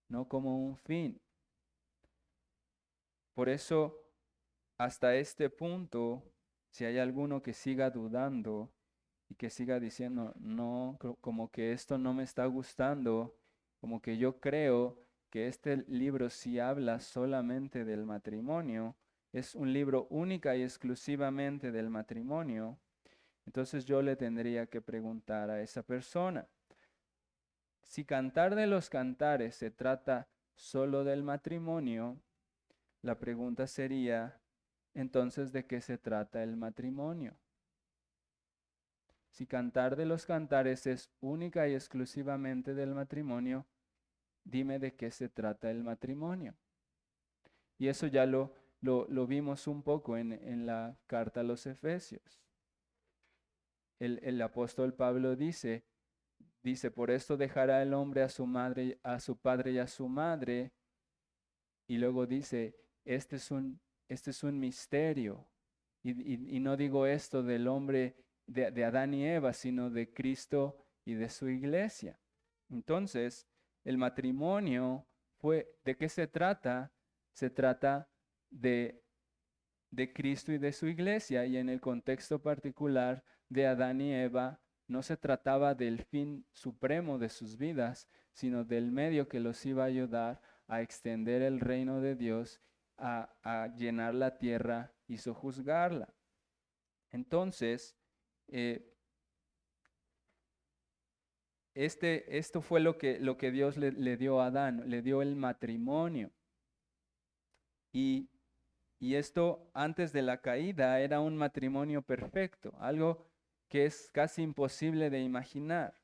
no como un fin. Por eso, hasta este punto, si hay alguno que siga dudando y que siga diciendo, no, como que esto no me está gustando, como que yo creo que este libro sí habla solamente del matrimonio, es un libro única y exclusivamente del matrimonio, entonces yo le tendría que preguntar a esa persona, si Cantar de los Cantares se trata solo del matrimonio, la pregunta sería, entonces, ¿de qué se trata el matrimonio? Si Cantar de los Cantares es única y exclusivamente del matrimonio, dime de qué se trata el matrimonio. Y eso ya lo vimos un poco en la carta a los Efesios. El apóstol Pablo dice, por esto dejará el hombre a su madre, a su padre y a su madre, y luego dice, este es un misterio. Y no digo esto del hombre de Adán y Eva, sino de Cristo y de su iglesia. Entonces, el matrimonio ¿de qué se trata? Se trata de Cristo y de su iglesia, y en el contexto particular de Adán y Eva, no se trataba del fin supremo de sus vidas, sino del medio que los iba a ayudar a extender el reino de Dios, a llenar la tierra y sojuzgarla. Entonces, esto fue lo que Dios le dio a Adán, le dio el matrimonio. Y esto antes de la caída era un matrimonio perfecto, algo que es casi imposible de imaginar.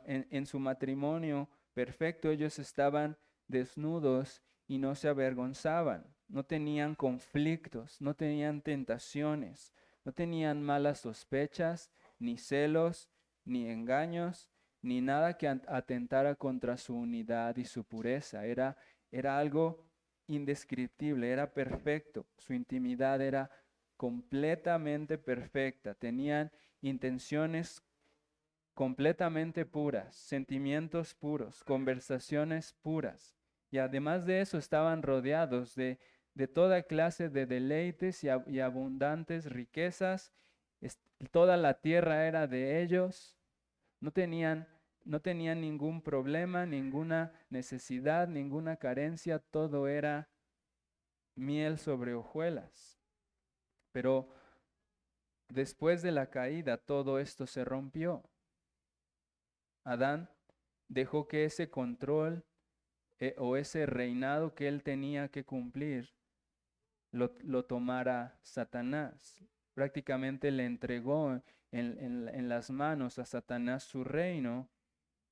En su matrimonio perfecto ellos estaban desnudos y no se avergonzaban, no tenían conflictos, no tenían tentaciones, no tenían malas sospechas, ni celos, ni engaños, ni nada que atentara contra su unidad y su pureza. Era algo indescriptible, era perfecto, su intimidad era completamente perfecta, tenían intenciones completamente puras, sentimientos puros, conversaciones puras. Y además de eso estaban rodeados de toda clase de deleites y abundantes riquezas. Toda la tierra era de ellos. No tenían ningún problema, ninguna necesidad, ninguna carencia. Todo era miel sobre hojuelas. Pero después de la caída, todo esto se rompió. Adán dejó que ese control o ese reinado que él tenía que cumplir lo tomara Satanás. Prácticamente le entregó en las manos a Satanás su reino,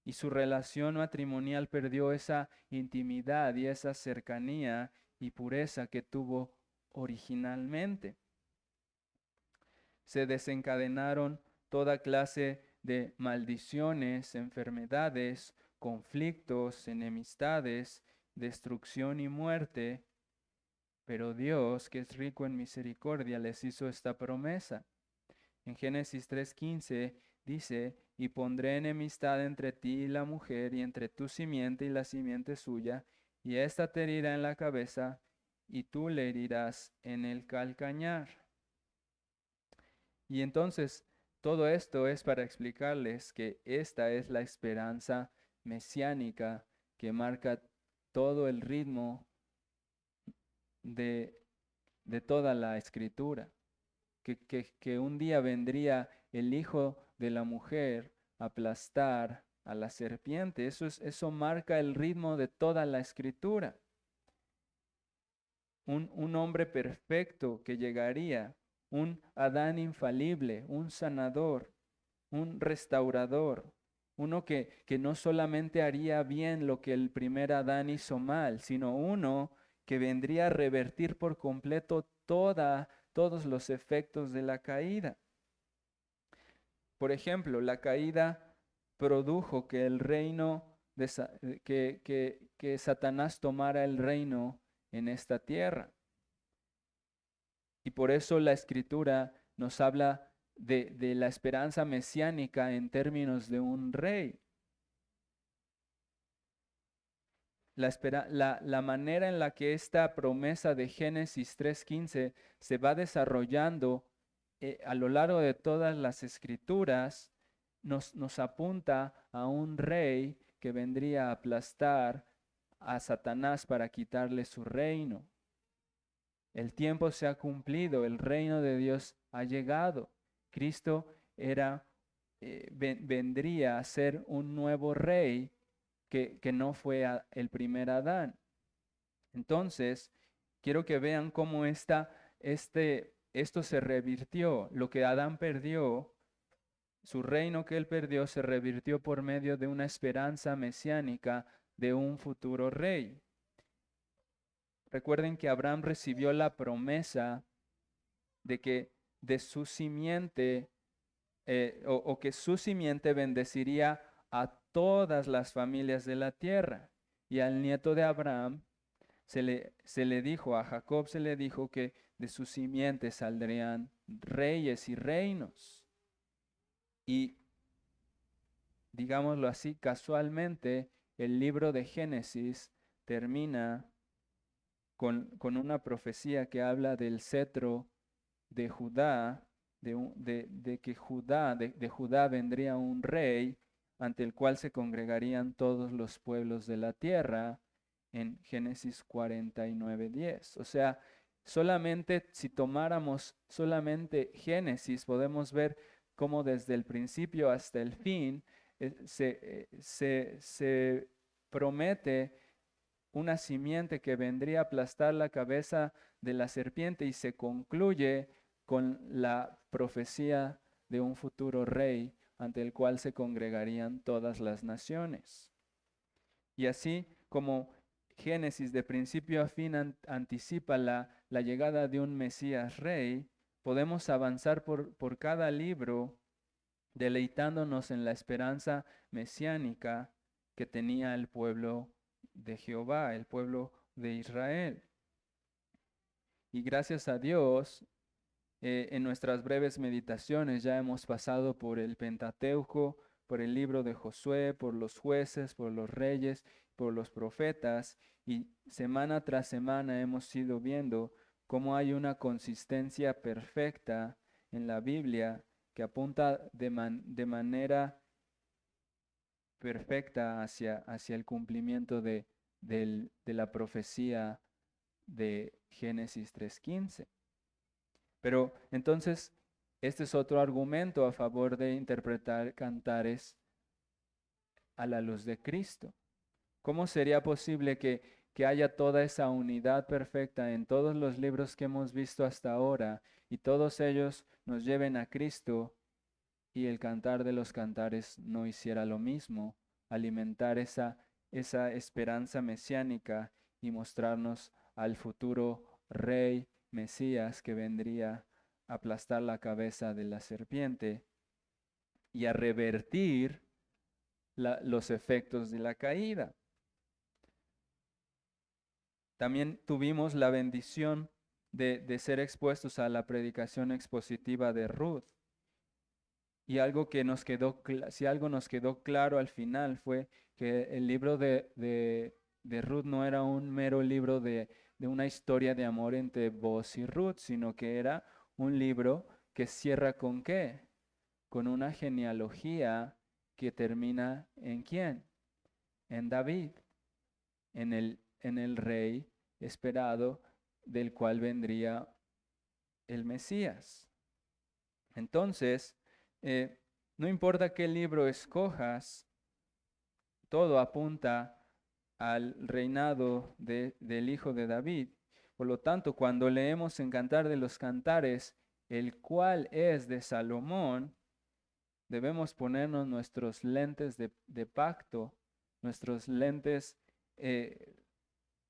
y su relación matrimonial perdió esa intimidad y esa cercanía y pureza que tuvo originalmente. Se desencadenaron toda clase de maldiciones, enfermedades, conflictos, enemistades, destrucción y muerte, pero Dios, que es rico en misericordia, les hizo esta promesa. En Génesis 3:15 dice, y pondré enemistad entre ti y la mujer, y entre tu simiente y la simiente suya, y ésta te herirá en la cabeza, y tú le herirás en el calcañar. Y entonces, todo esto es para explicarles que esta es la esperanza mesiánica que marca todo el ritmo de toda la escritura. Que un día vendría el hijo de la mujer a aplastar a la serpiente. Eso marca el ritmo de toda la escritura. Un hombre perfecto que llegaría, un Adán infalible, un sanador, un restaurador, uno que no solamente haría bien lo que el primer Adán hizo mal, sino uno que vendría a revertir por completo todos los efectos de la caída. Por ejemplo, la caída produjo que el reino, que Satanás tomara el reino en esta tierra. Y por eso la Escritura nos habla de la esperanza mesiánica en términos de un rey. La manera en la que esta promesa de Génesis 3:15 se va desarrollando a lo largo de todas las escrituras nos apunta a un rey que vendría a aplastar a Satanás para quitarle su reino. El tiempo se ha cumplido, el reino de Dios ha llegado. Cristo vendría a ser un nuevo rey que no fue el primer Adán. Entonces, quiero que vean cómo esto se revirtió. Lo que Adán perdió, su reino que él perdió, se revirtió por medio de una esperanza mesiánica de un futuro rey. Recuerden que Abraham recibió la promesa de que de su simiente, o que su simiente bendeciría a todas las familias de la tierra. Y al nieto de Abraham se le dijo, a Jacob se le dijo que de su simiente saldrían reyes y reinos. Y, digámoslo así, casualmente, el libro de Génesis termina con una profecía que habla del cetro de Judá, de que de Judá vendría un rey ante el cual se congregarían todos los pueblos de la tierra, en Génesis 49:10. O sea, solamente si tomáramos solamente Génesis, podemos ver cómo desde el principio hasta el fin se promete una simiente que vendría a aplastar la cabeza de la serpiente y se concluye con la profecía de un futuro rey ante el cual se congregarían todas las naciones. Y así como Génesis de principio a fin anticipa la llegada de un Mesías rey, podemos avanzar por cada libro deleitándonos en la esperanza mesiánica que tenía el pueblo de Jehová, el pueblo de Israel. Y gracias a Dios, en nuestras breves meditaciones ya hemos pasado por el Pentateuco, por el libro de Josué, por los jueces, por los reyes, por los profetas, y semana tras semana hemos ido viendo cómo hay una consistencia perfecta en la Biblia que apunta de manera perfecta hacia el cumplimiento de la profecía de Génesis 3:15. Pero entonces, este es otro argumento a favor de interpretar Cantares a la luz de Cristo. ¿Cómo sería posible que haya toda esa unidad perfecta en todos los libros que hemos visto hasta ahora y todos ellos nos lleven a Cristo y el Cantar de los Cantares no hiciera lo mismo, alimentar esa esperanza mesiánica y mostrarnos al futuro Rey Mesías que vendría a aplastar la cabeza de la serpiente y a revertir los efectos de la caída? También tuvimos la bendición de ser expuestos a la predicación expositiva de Ruth. Y algo que nos quedó, si algo nos quedó claro al final fue que el libro de Ruth no era un mero libro de una historia de amor entre Boaz y Ruth, sino que era un libro que cierra ¿con qué? Con una genealogía que termina ¿en quién? En David, en el rey esperado del cual vendría el Mesías. Entonces, no importa qué libro escojas, todo apunta al reinado del hijo de David. Por lo tanto, cuando leemos en Cantar de los Cantares, el cual es de Salomón, debemos ponernos nuestros lentes de pacto, nuestros lentes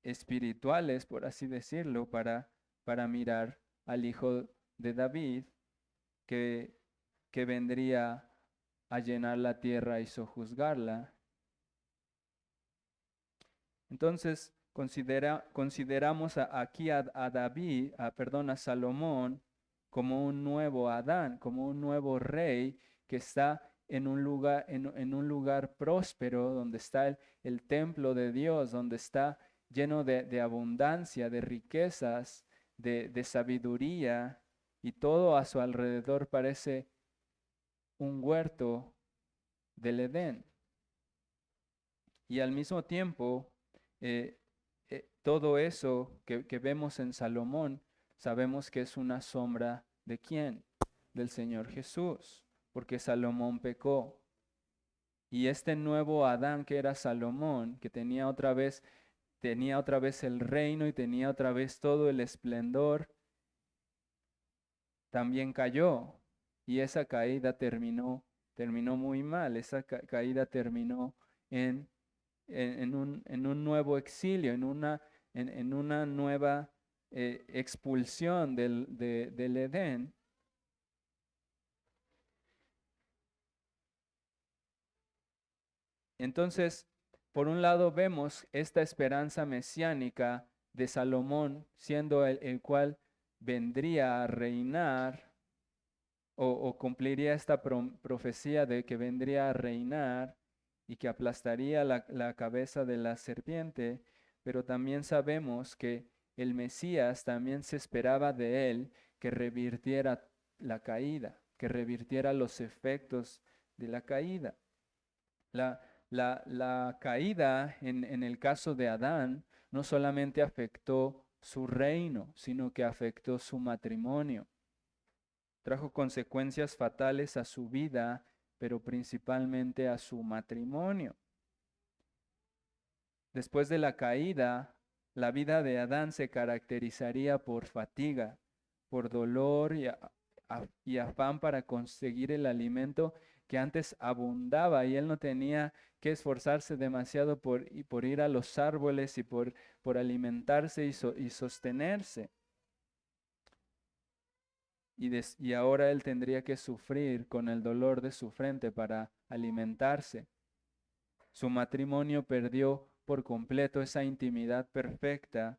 espirituales, por así decirlo, para mirar al hijo de David que vendría a llenar la tierra y sojuzgarla. Entonces, consideramos aquí a Salomón como un nuevo Adán, como un nuevo rey que está en un lugar próspero, donde está el templo de Dios, donde está lleno de abundancia, de riquezas, de sabiduría, y todo a su alrededor parece un huerto del Edén. Y al mismo tiempo, eh, todo eso que vemos en Salomón, sabemos que es una sombra ¿de quién? Del Señor Jesús, porque Salomón pecó. Y este nuevo Adán que era Salomón, que tenía otra vez el reino y tenía otra vez todo el esplendor, también cayó. Y esa caída terminó muy mal. Esa caída terminó en en un nuevo exilio, en una nueva expulsión del Edén. Entonces, por un lado vemos esta esperanza mesiánica de Salomón, siendo el cual vendría a reinar o cumpliría esta profecía de que vendría a reinar y que aplastaría la cabeza de la serpiente, pero también sabemos que el Mesías también se esperaba de él que revirtiera la caída, que revirtiera los efectos de la caída. La, la caída en el caso de Adán no solamente afectó su reino, sino que afectó su matrimonio. Trajo consecuencias fatales a su vida, pero principalmente a su matrimonio. Después de la caída, la vida de Adán se caracterizaría por fatiga, por dolor y afán para conseguir el alimento que antes abundaba, y él no tenía que esforzarse demasiado por ir a los árboles y por alimentarse y sostenerse. Y ahora él tendría que sufrir con el dolor de su frente para alimentarse. Su matrimonio perdió por completo esa intimidad perfecta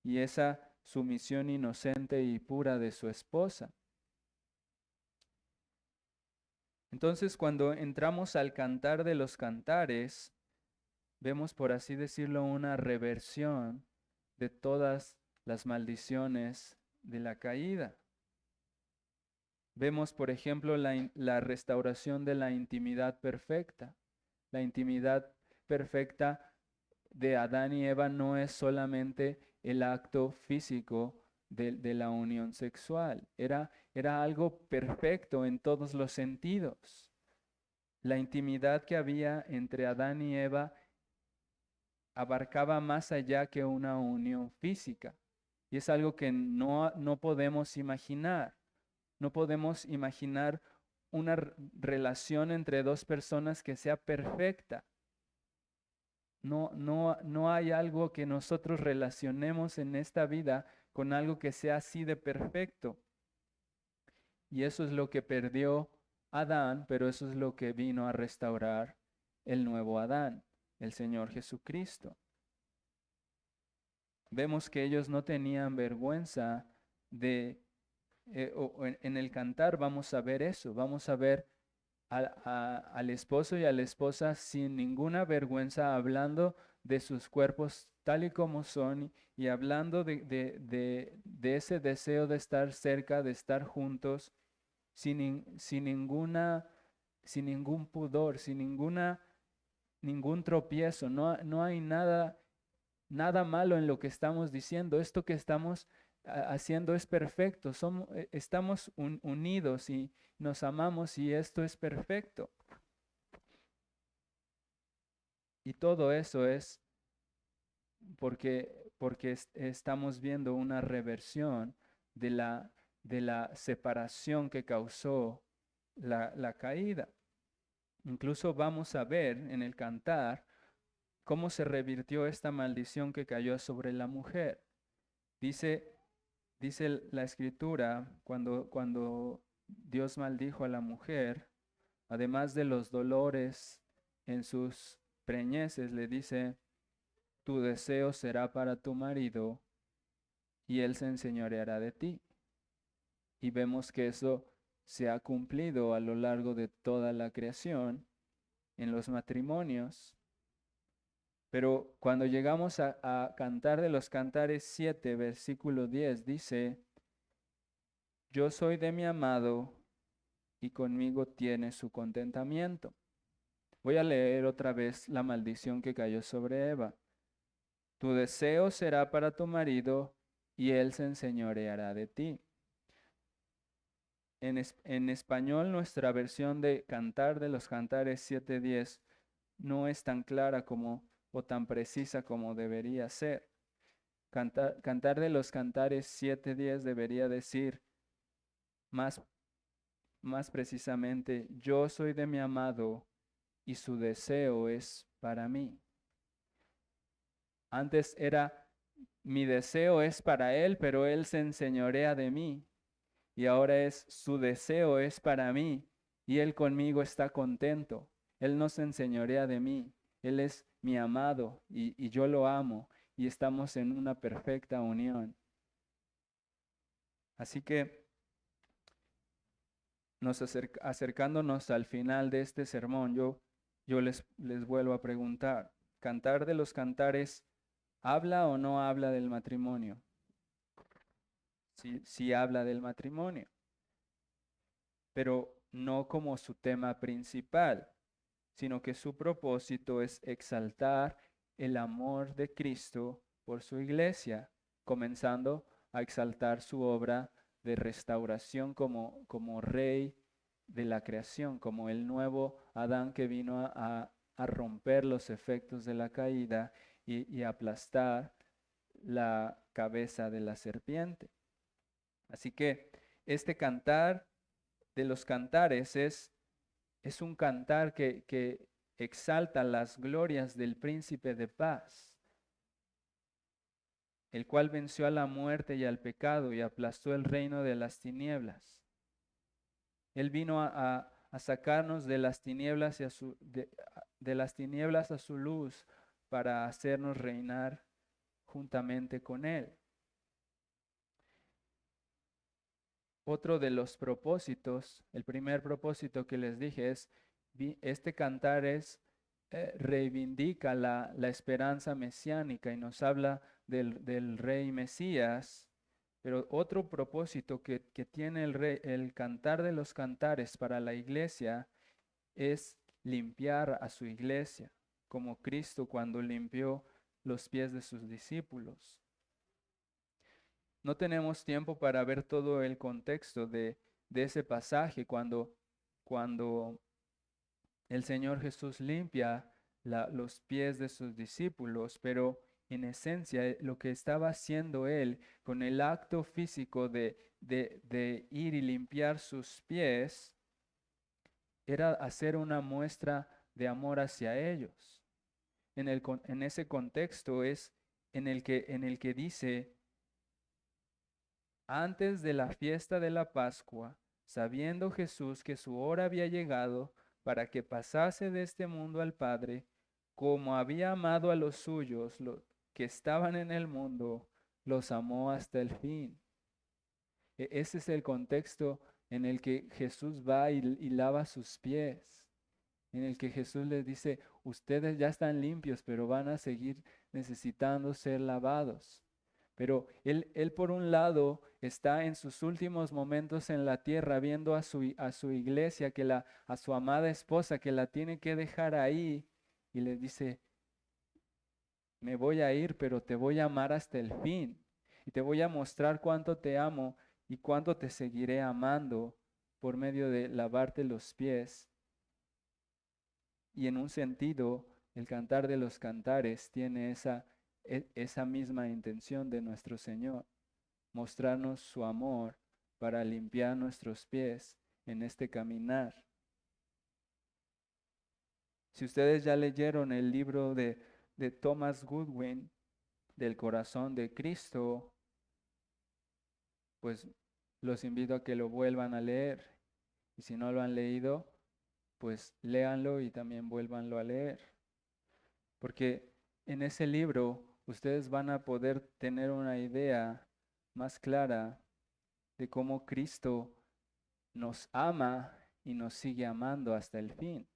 y esa sumisión inocente y pura de su esposa. Entonces, cuando entramos al Cantar de los Cantares, vemos, por así decirlo, una reversión de todas las maldiciones de la caída. Vemos, por ejemplo, la restauración de la intimidad perfecta. La intimidad perfecta de Adán y Eva no es solamente el acto físico de la unión sexual. Era algo perfecto en todos los sentidos. La intimidad que había entre Adán y Eva abarcaba más allá que una unión física. Y es algo que no podemos imaginar. No podemos imaginar una relación entre dos personas que sea perfecta. No hay algo que nosotros relacionemos en esta vida con algo que sea así de perfecto. Y eso es lo que perdió Adán, pero eso es lo que vino a restaurar el nuevo Adán, el Señor Jesucristo. Vemos que ellos no tenían vergüenza en el cantar vamos a ver eso, vamos a ver al esposo y a la esposa sin ninguna vergüenza hablando de sus cuerpos tal y como son y hablando de ese deseo de estar cerca, de estar juntos, sin ningún pudor, ningún tropiezo. No hay nada malo en lo que estamos diciendo. Esto que estamos haciendo es perfecto. Estamos unidos y nos amamos y esto es perfecto. Y todo eso es porque estamos viendo una reversión de la separación que causó la caída. Incluso vamos a ver en el cantar cómo se revirtió esta maldición que cayó sobre la mujer. Dice la escritura, cuando Dios maldijo a la mujer, además de los dolores en sus preñeces, le dice, tu deseo será para tu marido y él se enseñoreará de ti. y vemos que eso se ha cumplido a lo largo de toda la creación en los matrimonios. Pero cuando llegamos a Cantar de los Cantares 7, versículo 10, dice, yo soy de mi amado y conmigo tiene su contentamiento. Voy a leer otra vez la maldición que cayó sobre Eva. Tu deseo será para tu marido y él se enseñoreará de ti. En español, nuestra versión de Cantar de los Cantares 7:10 no es tan clara como o tan precisa como debería ser. Cantar de los Cantares 7:10 debería decir más, más precisamente, yo soy de mi amado y su deseo es para mí. Antes era, mi deseo es para él, pero él se enseñorea de mí. Y ahora es, su deseo es para mí y él conmigo está contento. Él no se enseñorea de mí. Él es mi amado y yo lo amo y estamos en una perfecta unión. Así que acercándonos al final de este sermón, yo les vuelvo a preguntar, ¿Cantar de los Cantares habla o no habla del matrimonio? Sí habla del matrimonio, pero no como su tema principal, sino que su propósito es exaltar el amor de Cristo por su iglesia, comenzando a exaltar su obra de restauración como rey de la creación, como el nuevo Adán que vino a romper los efectos de la caída y aplastar la cabeza de la serpiente. Así que este cantar de los cantares es un cantar que exalta las glorias del príncipe de paz, el cual venció a la muerte y al pecado y aplastó el reino de las tinieblas. Él vino a sacarnos de las tinieblas de las tinieblas a su luz para hacernos reinar juntamente con Él. Otro de los propósitos, el primer propósito que les dije es, este cantar reivindica la esperanza mesiánica y nos habla del rey Mesías, pero otro propósito que tiene el cantar de los cantares para la iglesia es limpiar a su iglesia, como Cristo cuando limpió los pies de sus discípulos. No tenemos tiempo para ver todo el contexto de ese pasaje cuando el Señor Jesús limpia los pies de sus discípulos, pero en esencia lo que estaba haciendo Él con el acto físico de ir y limpiar sus pies era hacer una muestra de amor hacia ellos. En ese contexto es en el que dice, antes de la fiesta de la Pascua, sabiendo Jesús que su hora había llegado para que pasase de este mundo al Padre, como había amado a los suyos, los que estaban en el mundo, los amó hasta el fin. Ese es el contexto en el que Jesús va y lava sus pies, en el que Jesús les dice, ustedes ya están limpios, pero van a seguir necesitando ser lavados. Pero él por un lado está en sus últimos momentos en la tierra viendo a su iglesia, a su amada esposa que la tiene que dejar ahí y le dice, me voy a ir, pero te voy a amar hasta el fin y te voy a mostrar cuánto te amo y cuánto te seguiré amando por medio de lavarte los pies. Y en un sentido, el cantar de los cantares tiene esa misma intención de nuestro Señor, mostrarnos su amor para limpiar nuestros pies en este caminar. Si ustedes ya leyeron el libro de Thomas Goodwin, del corazón de Cristo, pues los invito a que lo vuelvan a leer. Y si no lo han leído, pues léanlo y también vuélvanlo a leer. Porque en ese libro ustedes van a poder tener una idea más clara de cómo Cristo nos ama y nos sigue amando hasta el fin.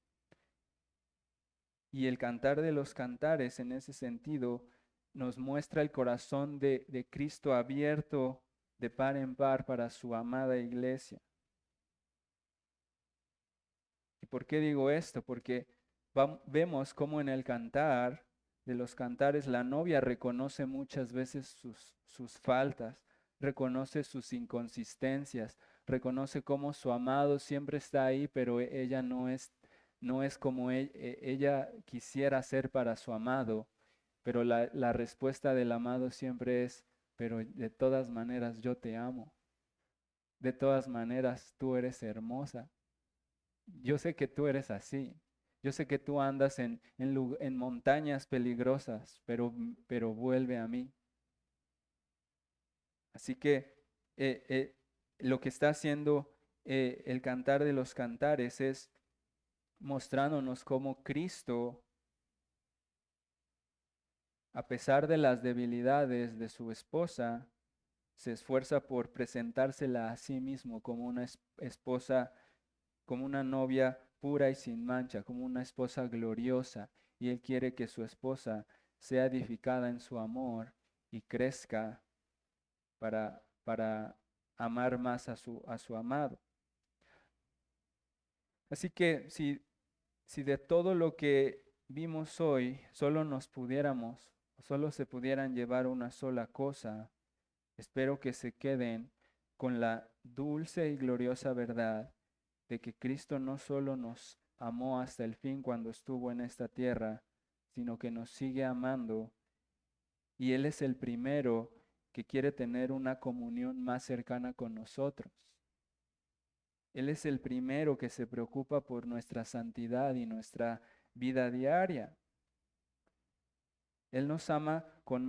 Y el Cantar de los Cantares, en ese sentido, nos muestra el corazón de Cristo abierto de par en par para su amada iglesia. ¿Y por qué digo esto? Porque vemos cómo en el Cantar de los Cantares la novia reconoce muchas veces sus faltas, reconoce sus inconsistencias, reconoce cómo su amado siempre está ahí, pero ella no es como ella quisiera ser para su amado, pero la respuesta del amado siempre es, pero de todas maneras yo te amo, de todas maneras tú eres hermosa, yo sé que tú eres así, yo sé que tú andas en montañas peligrosas, pero vuelve a mí. Así que lo que está haciendo el Cantar de los Cantares es mostrándonos cómo Cristo, a pesar de las debilidades de su esposa, se esfuerza por presentársela a sí mismo como una esposa, como una novia pura y sin mancha, como una esposa gloriosa. Y Él quiere que su esposa sea edificada en su amor y crezca para amar más a su amado. Así que si de todo lo que vimos hoy solo nos pudiéramos, solo se pudieran llevar una sola cosa, espero que se queden con la dulce y gloriosa verdad de que Cristo no solo nos amó hasta el fin cuando estuvo en esta tierra, sino que nos sigue amando y Él es el primero que quiere tener una comunión más cercana con nosotros. Él es el primero que se preocupa por nuestra santidad y nuestra vida diaria. Él nos ama con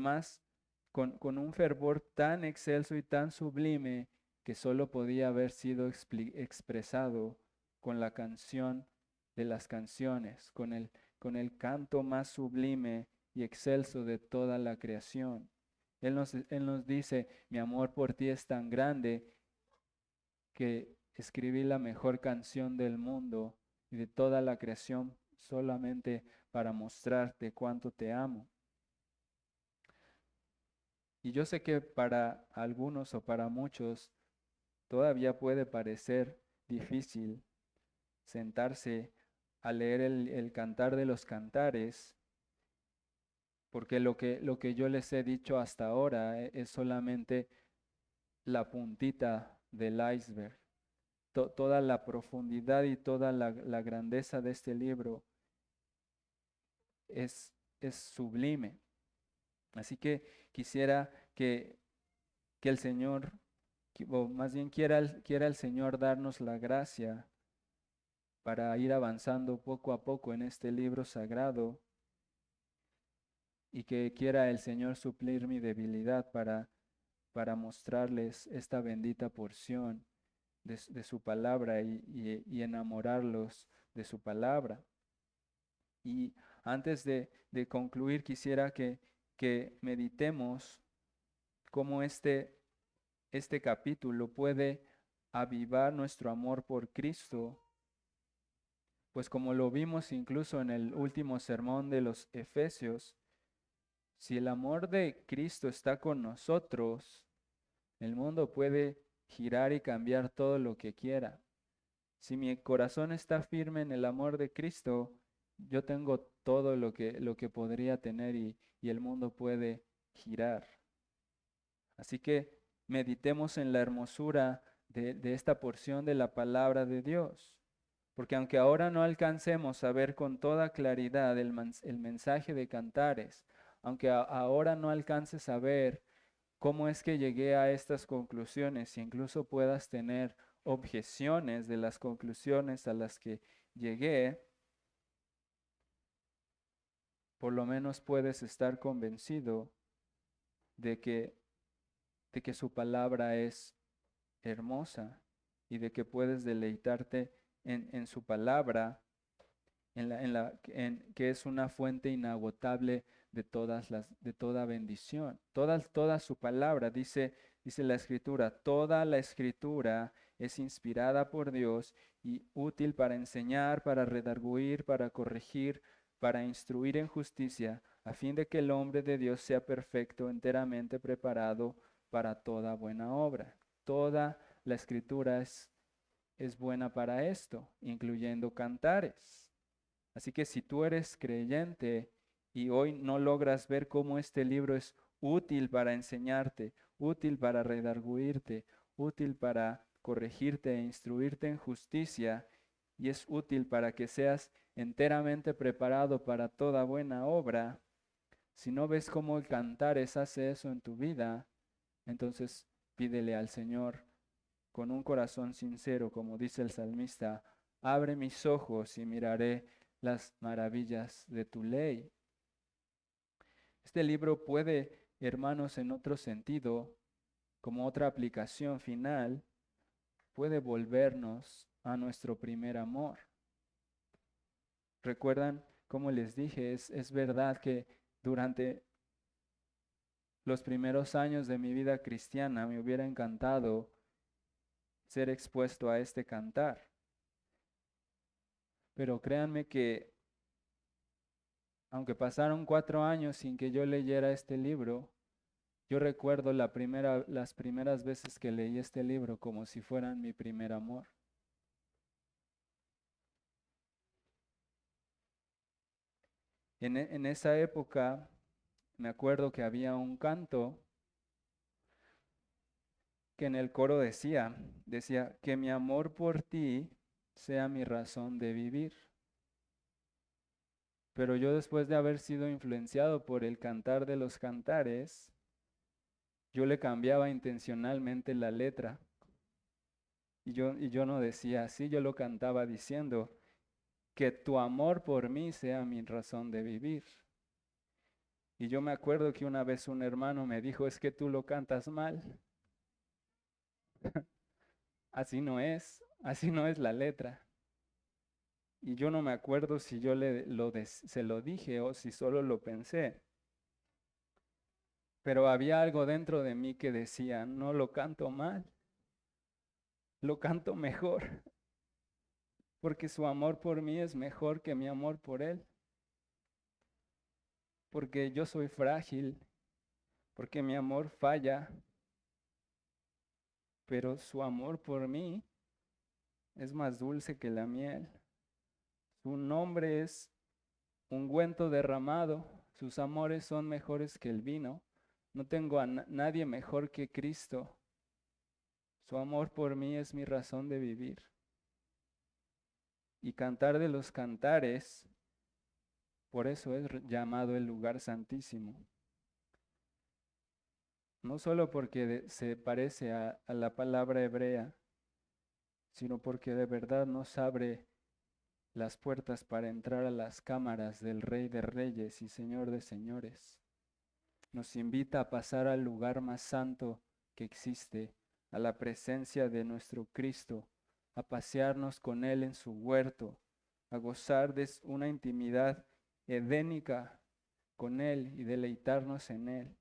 un fervor tan excelso y tan sublime que solo podía haber sido expresado con la canción de las canciones, con el canto más sublime y excelso de toda la creación. Él nos dice, mi amor por ti es tan grande que escribí la mejor canción del mundo y de toda la creación solamente para mostrarte cuánto te amo. Y yo sé que para algunos o para muchos todavía puede parecer difícil sentarse a leer el Cantar de los Cantares, porque lo que yo les he dicho hasta ahora es solamente la puntita del iceberg. Toda la profundidad y toda la grandeza de este libro es sublime. Así que quisiera que el Señor, o más bien quiera el Señor darnos la gracia para ir avanzando poco a poco en este libro sagrado y que quiera el Señor suplir mi debilidad para mostrarles esta bendita porción de su palabra y enamorarlos de su palabra. Y antes de concluir, quisiera que meditemos cómo este capítulo puede avivar nuestro amor por Cristo, pues como lo vimos incluso en el último sermón de los Efesios, si el amor de Cristo está con nosotros, el mundo puede girar y cambiar todo lo que quiera. Si mi corazón está firme en el amor de Cristo, yo tengo todo lo que podría tener y el mundo puede girar. Así que meditemos en la hermosura de esta porción de la palabra de Dios. Porque aunque ahora no alcancemos a ver con toda claridad el mensaje de Cantares, aunque ahora no alcances a ver cómo es que llegué a estas conclusiones, e incluso puedas tener objeciones de las conclusiones a las que llegué, por lo menos puedes estar convencido de que su palabra es hermosa y de que puedes deleitarte en su palabra que es una fuente inagotable de toda bendición. Toda su palabra, dice la Escritura, toda la Escritura es inspirada por Dios y útil para enseñar, para redarguir, para corregir, para instruir en justicia, a fin de que el hombre de Dios sea perfecto, enteramente preparado para toda buena obra. Toda la Escritura es buena para esto, incluyendo cantares. Así que si tú eres creyente y hoy no logras ver cómo este libro es útil para enseñarte, útil para redarguirte, útil para corregirte e instruirte en justicia, y es útil para que seas enteramente preparado para toda buena obra, si no ves cómo el Cantares hace eso en tu vida, entonces pídele al Señor con un corazón sincero, como dice el salmista, abre mis ojos y miraré las maravillas de tu ley. Este libro puede, hermanos, en otro sentido, como otra aplicación final, puede volvernos a nuestro primer amor. ¿Recuerdan? Como les dije, es verdad que durante los primeros años de mi vida cristiana me hubiera encantado ser expuesto a este cantar. Pero créanme que aunque pasaron 4 años sin que yo leyera este libro, yo recuerdo las primeras veces que leí este libro como si fueran mi primer amor. En esa época me acuerdo que había un canto que en el coro decía, que mi amor por ti sea mi razón de vivir. Pero yo después de haber sido influenciado por el Cantar de los Cantares, yo le cambiaba intencionalmente la letra. Y yo no decía así, yo lo cantaba diciendo, que tu amor por mí sea mi razón de vivir. Y yo me acuerdo que una vez un hermano me dijo, es que tú lo cantas mal. Así no es la letra. Y yo no me acuerdo si yo se lo dije o si solo lo pensé. Pero había algo dentro de mí que decía, no lo canto mal, lo canto mejor, porque su amor por mí es mejor que mi amor por él, porque yo soy frágil, porque mi amor falla, pero su amor por mí es más dulce que la miel. Su nombre es ungüento derramado, sus amores son mejores que el vino. No tengo a nadie mejor que Cristo. Su amor por mí es mi razón de vivir. Y Cantar de los Cantares, por eso es llamado el lugar santísimo. No solo porque se parece a la palabra hebrea, sino porque de verdad nos abre las puertas para entrar a las cámaras del Rey de Reyes y Señor de Señores. Nos invita a pasar al lugar más santo que existe, a la presencia de nuestro Cristo, a pasearnos con Él en su huerto, a gozar de una intimidad edénica con Él y deleitarnos en Él.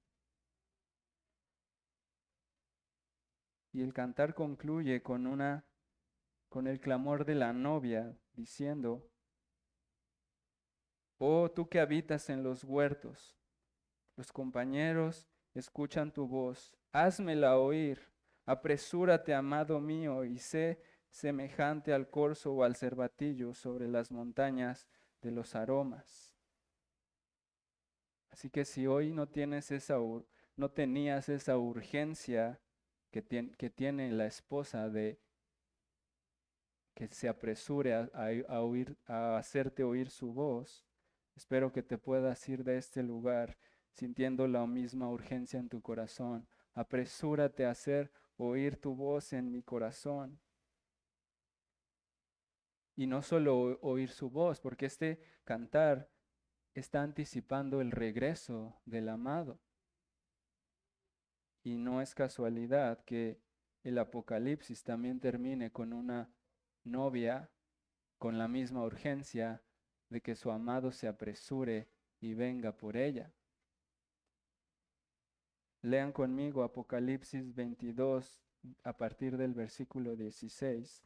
Y el cantar concluye con el clamor de la novia, diciendo, oh tú que habitas en los huertos, los compañeros escuchan tu voz, házmela oír, apresúrate, amado mío, y sé semejante al corzo o al cervatillo sobre las montañas de los aromas. Así que si hoy no tenías esa urgencia que tiene la esposa de que se apresure a hacerte oír su voz, espero que te puedas ir de este lugar sintiendo la misma urgencia en tu corazón. Apresúrate a hacer oír tu voz en mi corazón. Y no solo oír su voz, porque este cantar está anticipando el regreso del amado. Y no es casualidad que el Apocalipsis también termine con una novia con la misma urgencia de que su amado se apresure y venga por ella. Lean conmigo Apocalipsis 22 a partir del versículo 16.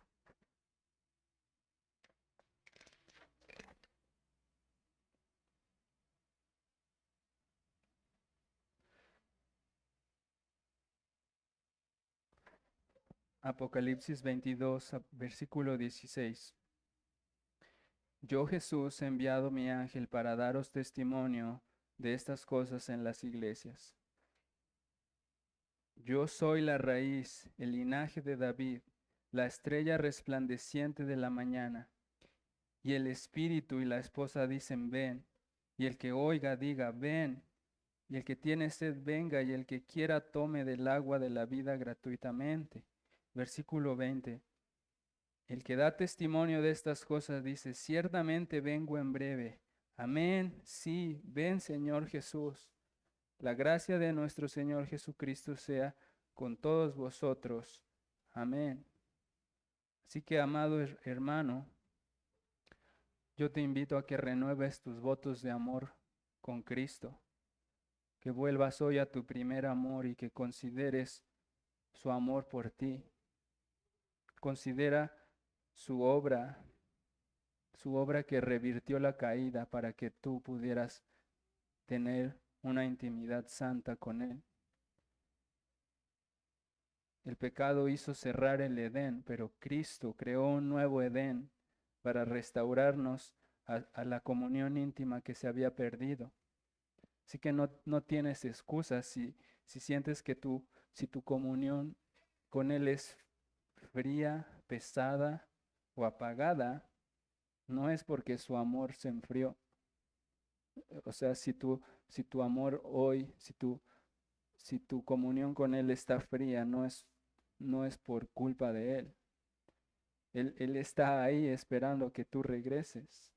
Apocalipsis 22, versículo 16. Yo, Jesús, he enviado mi ángel para daros testimonio de estas cosas en las iglesias. Yo soy la raíz, el linaje de David, la estrella resplandeciente de la mañana. Y el espíritu y la esposa dicen, ven. Y el que oiga diga, ven. Y el que tiene sed venga, y el que quiera tome del agua de la vida gratuitamente. Versículo 20. El que da testimonio de estas cosas dice, ciertamente vengo en breve. Amén, sí, ven Señor Jesús. La gracia de nuestro Señor Jesucristo sea con todos vosotros. Amén. Así que, amado hermano, yo te invito a que renueves tus votos de amor con Cristo, que vuelvas hoy a tu primer amor y que consideres su amor por ti. Considera su obra que revirtió la caída para que tú pudieras tener una intimidad santa con Él. El pecado hizo cerrar el Edén, pero Cristo creó un nuevo Edén para restaurarnos a la comunión íntima que se había perdido. Así que no tienes excusas si sientes que si tu comunión con Él es fría, pesada o apagada, no es porque su amor se enfrió. O sea, si tu amor hoy, si tu comunión con Él está fría, no es por culpa de Él. Él está ahí esperando que tú regreses.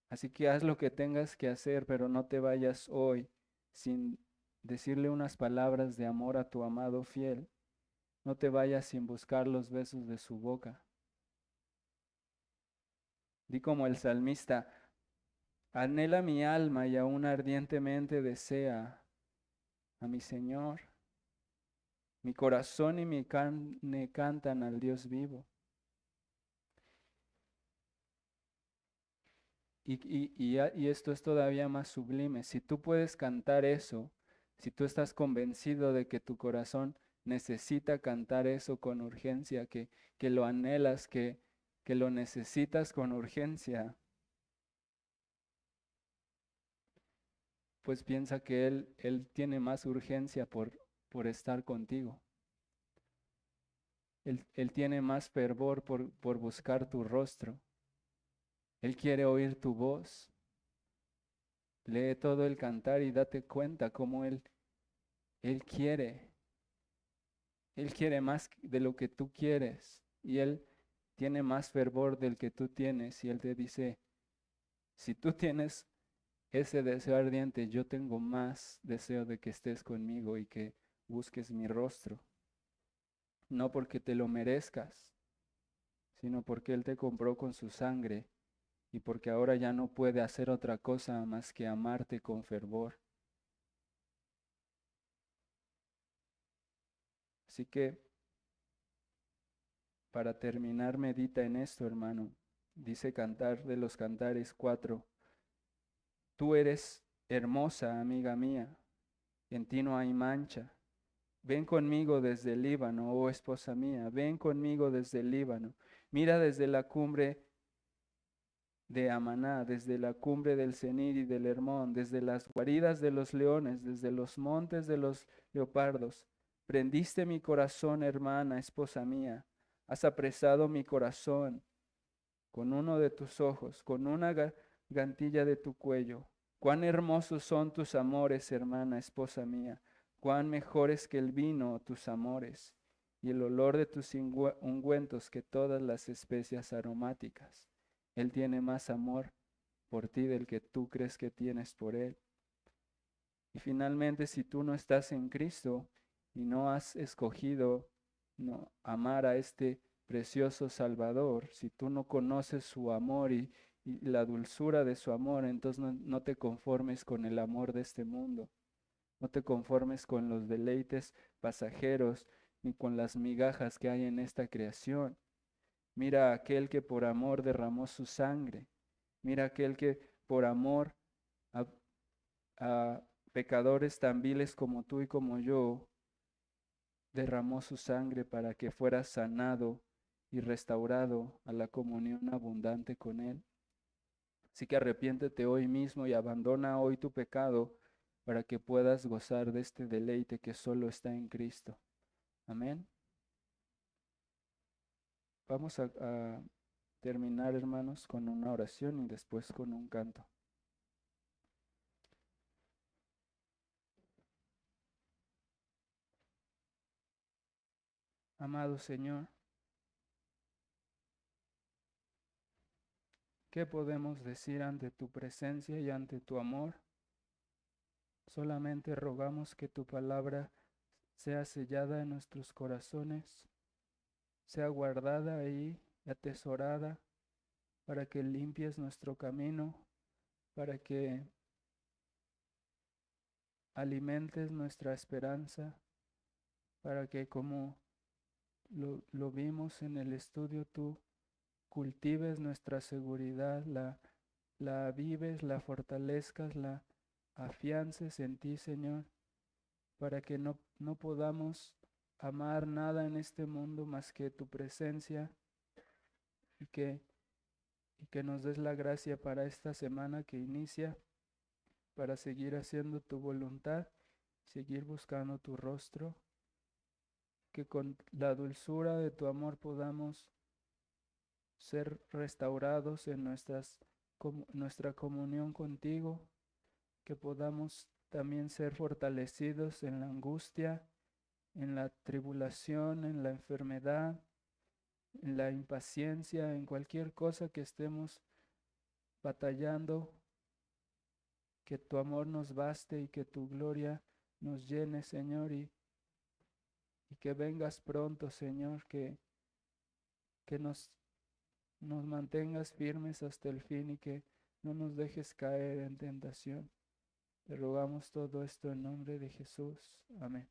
Así que haz lo que tengas que hacer, pero no te vayas hoy sin decirle unas palabras de amor a tu amado fiel. No te vayas sin buscar los besos de su boca. Di como el salmista, anhela mi alma y aún ardientemente desea a mi Señor. Mi corazón y mi carne cantan al Dios vivo. Y esto es todavía más sublime. Si tú puedes cantar eso, si tú estás convencido de que tu corazón necesita cantar eso con urgencia, que lo anhelas, que lo necesitas con urgencia, pues piensa que Él tiene más urgencia por estar contigo. Él tiene más fervor por buscar tu rostro. Él quiere oír tu voz. Lee todo el cantar y date cuenta cómo Él quiere más de lo que tú quieres y Él tiene más fervor del que tú tienes y Él te dice, si tú tienes ese deseo ardiente, yo tengo más deseo de que estés conmigo y que busques mi rostro. No porque te lo merezcas, sino porque Él te compró con su sangre y porque ahora ya no puede hacer otra cosa más que amarte con fervor. Así que, para terminar, medita en esto, hermano. Dice Cantar de los Cantares 4. Tú eres hermosa, amiga mía, en ti no hay mancha. Ven conmigo desde el Líbano, oh esposa mía, ven conmigo desde el Líbano. Mira desde la cumbre de Amaná, desde la cumbre del Senir y del Hermón, desde las guaridas de los leones, desde los montes de los leopardos. Prendiste mi corazón, hermana, esposa mía. Has apresado mi corazón con uno de tus ojos, con una gargantilla de tu cuello. Cuán hermosos son tus amores, hermana, esposa mía. Cuán mejores que el vino tus amores, y el olor de tus ungüentos que todas las especias aromáticas. Él tiene más amor por ti del que tú crees que tienes por Él. Y finalmente, si tú no estás en Cristo y no has escogido amar a este precioso Salvador, si tú no conoces su amor y y la dulzura de su amor, entonces no te conformes con el amor de este mundo. No te conformes con los deleites pasajeros ni con las migajas que hay en esta creación. Mira a aquel que por amor derramó su sangre. Mira a aquel que por amor a, a pecadores tan viles como tú y como yo derramó su sangre para que fueras sanado y restaurado a la comunión abundante con Él. Así que arrepiéntete hoy mismo y abandona hoy tu pecado para que puedas gozar de este deleite que solo está en Cristo. Amén. Vamos a terminar, hermanos, con una oración y después con un canto. Amado Señor, ¿qué podemos decir ante tu presencia y ante tu amor? Solamente rogamos que tu palabra sea sellada en nuestros corazones, sea guardada ahí, atesorada, para que limpies nuestro camino, para que alimentes nuestra esperanza, para que como lo vimos en el estudio, tú cultives nuestra seguridad, la avives, la fortalezcas, la afiances en ti, Señor, para que no podamos amar nada en este mundo más que tu presencia y que nos des la gracia para esta semana que inicia, para seguir haciendo tu voluntad, seguir buscando tu rostro, que con la dulzura de tu amor podamos ser restaurados en nuestra comunión contigo, que podamos también ser fortalecidos en la angustia, en la tribulación, en la enfermedad, en la impaciencia, en cualquier cosa que estemos batallando, que tu amor nos baste y que tu gloria nos llene, Señor, y que vengas pronto, Señor, que nos mantengas firmes hasta el fin y que no nos dejes caer en tentación. Te rogamos todo esto en nombre de Jesús. Amén.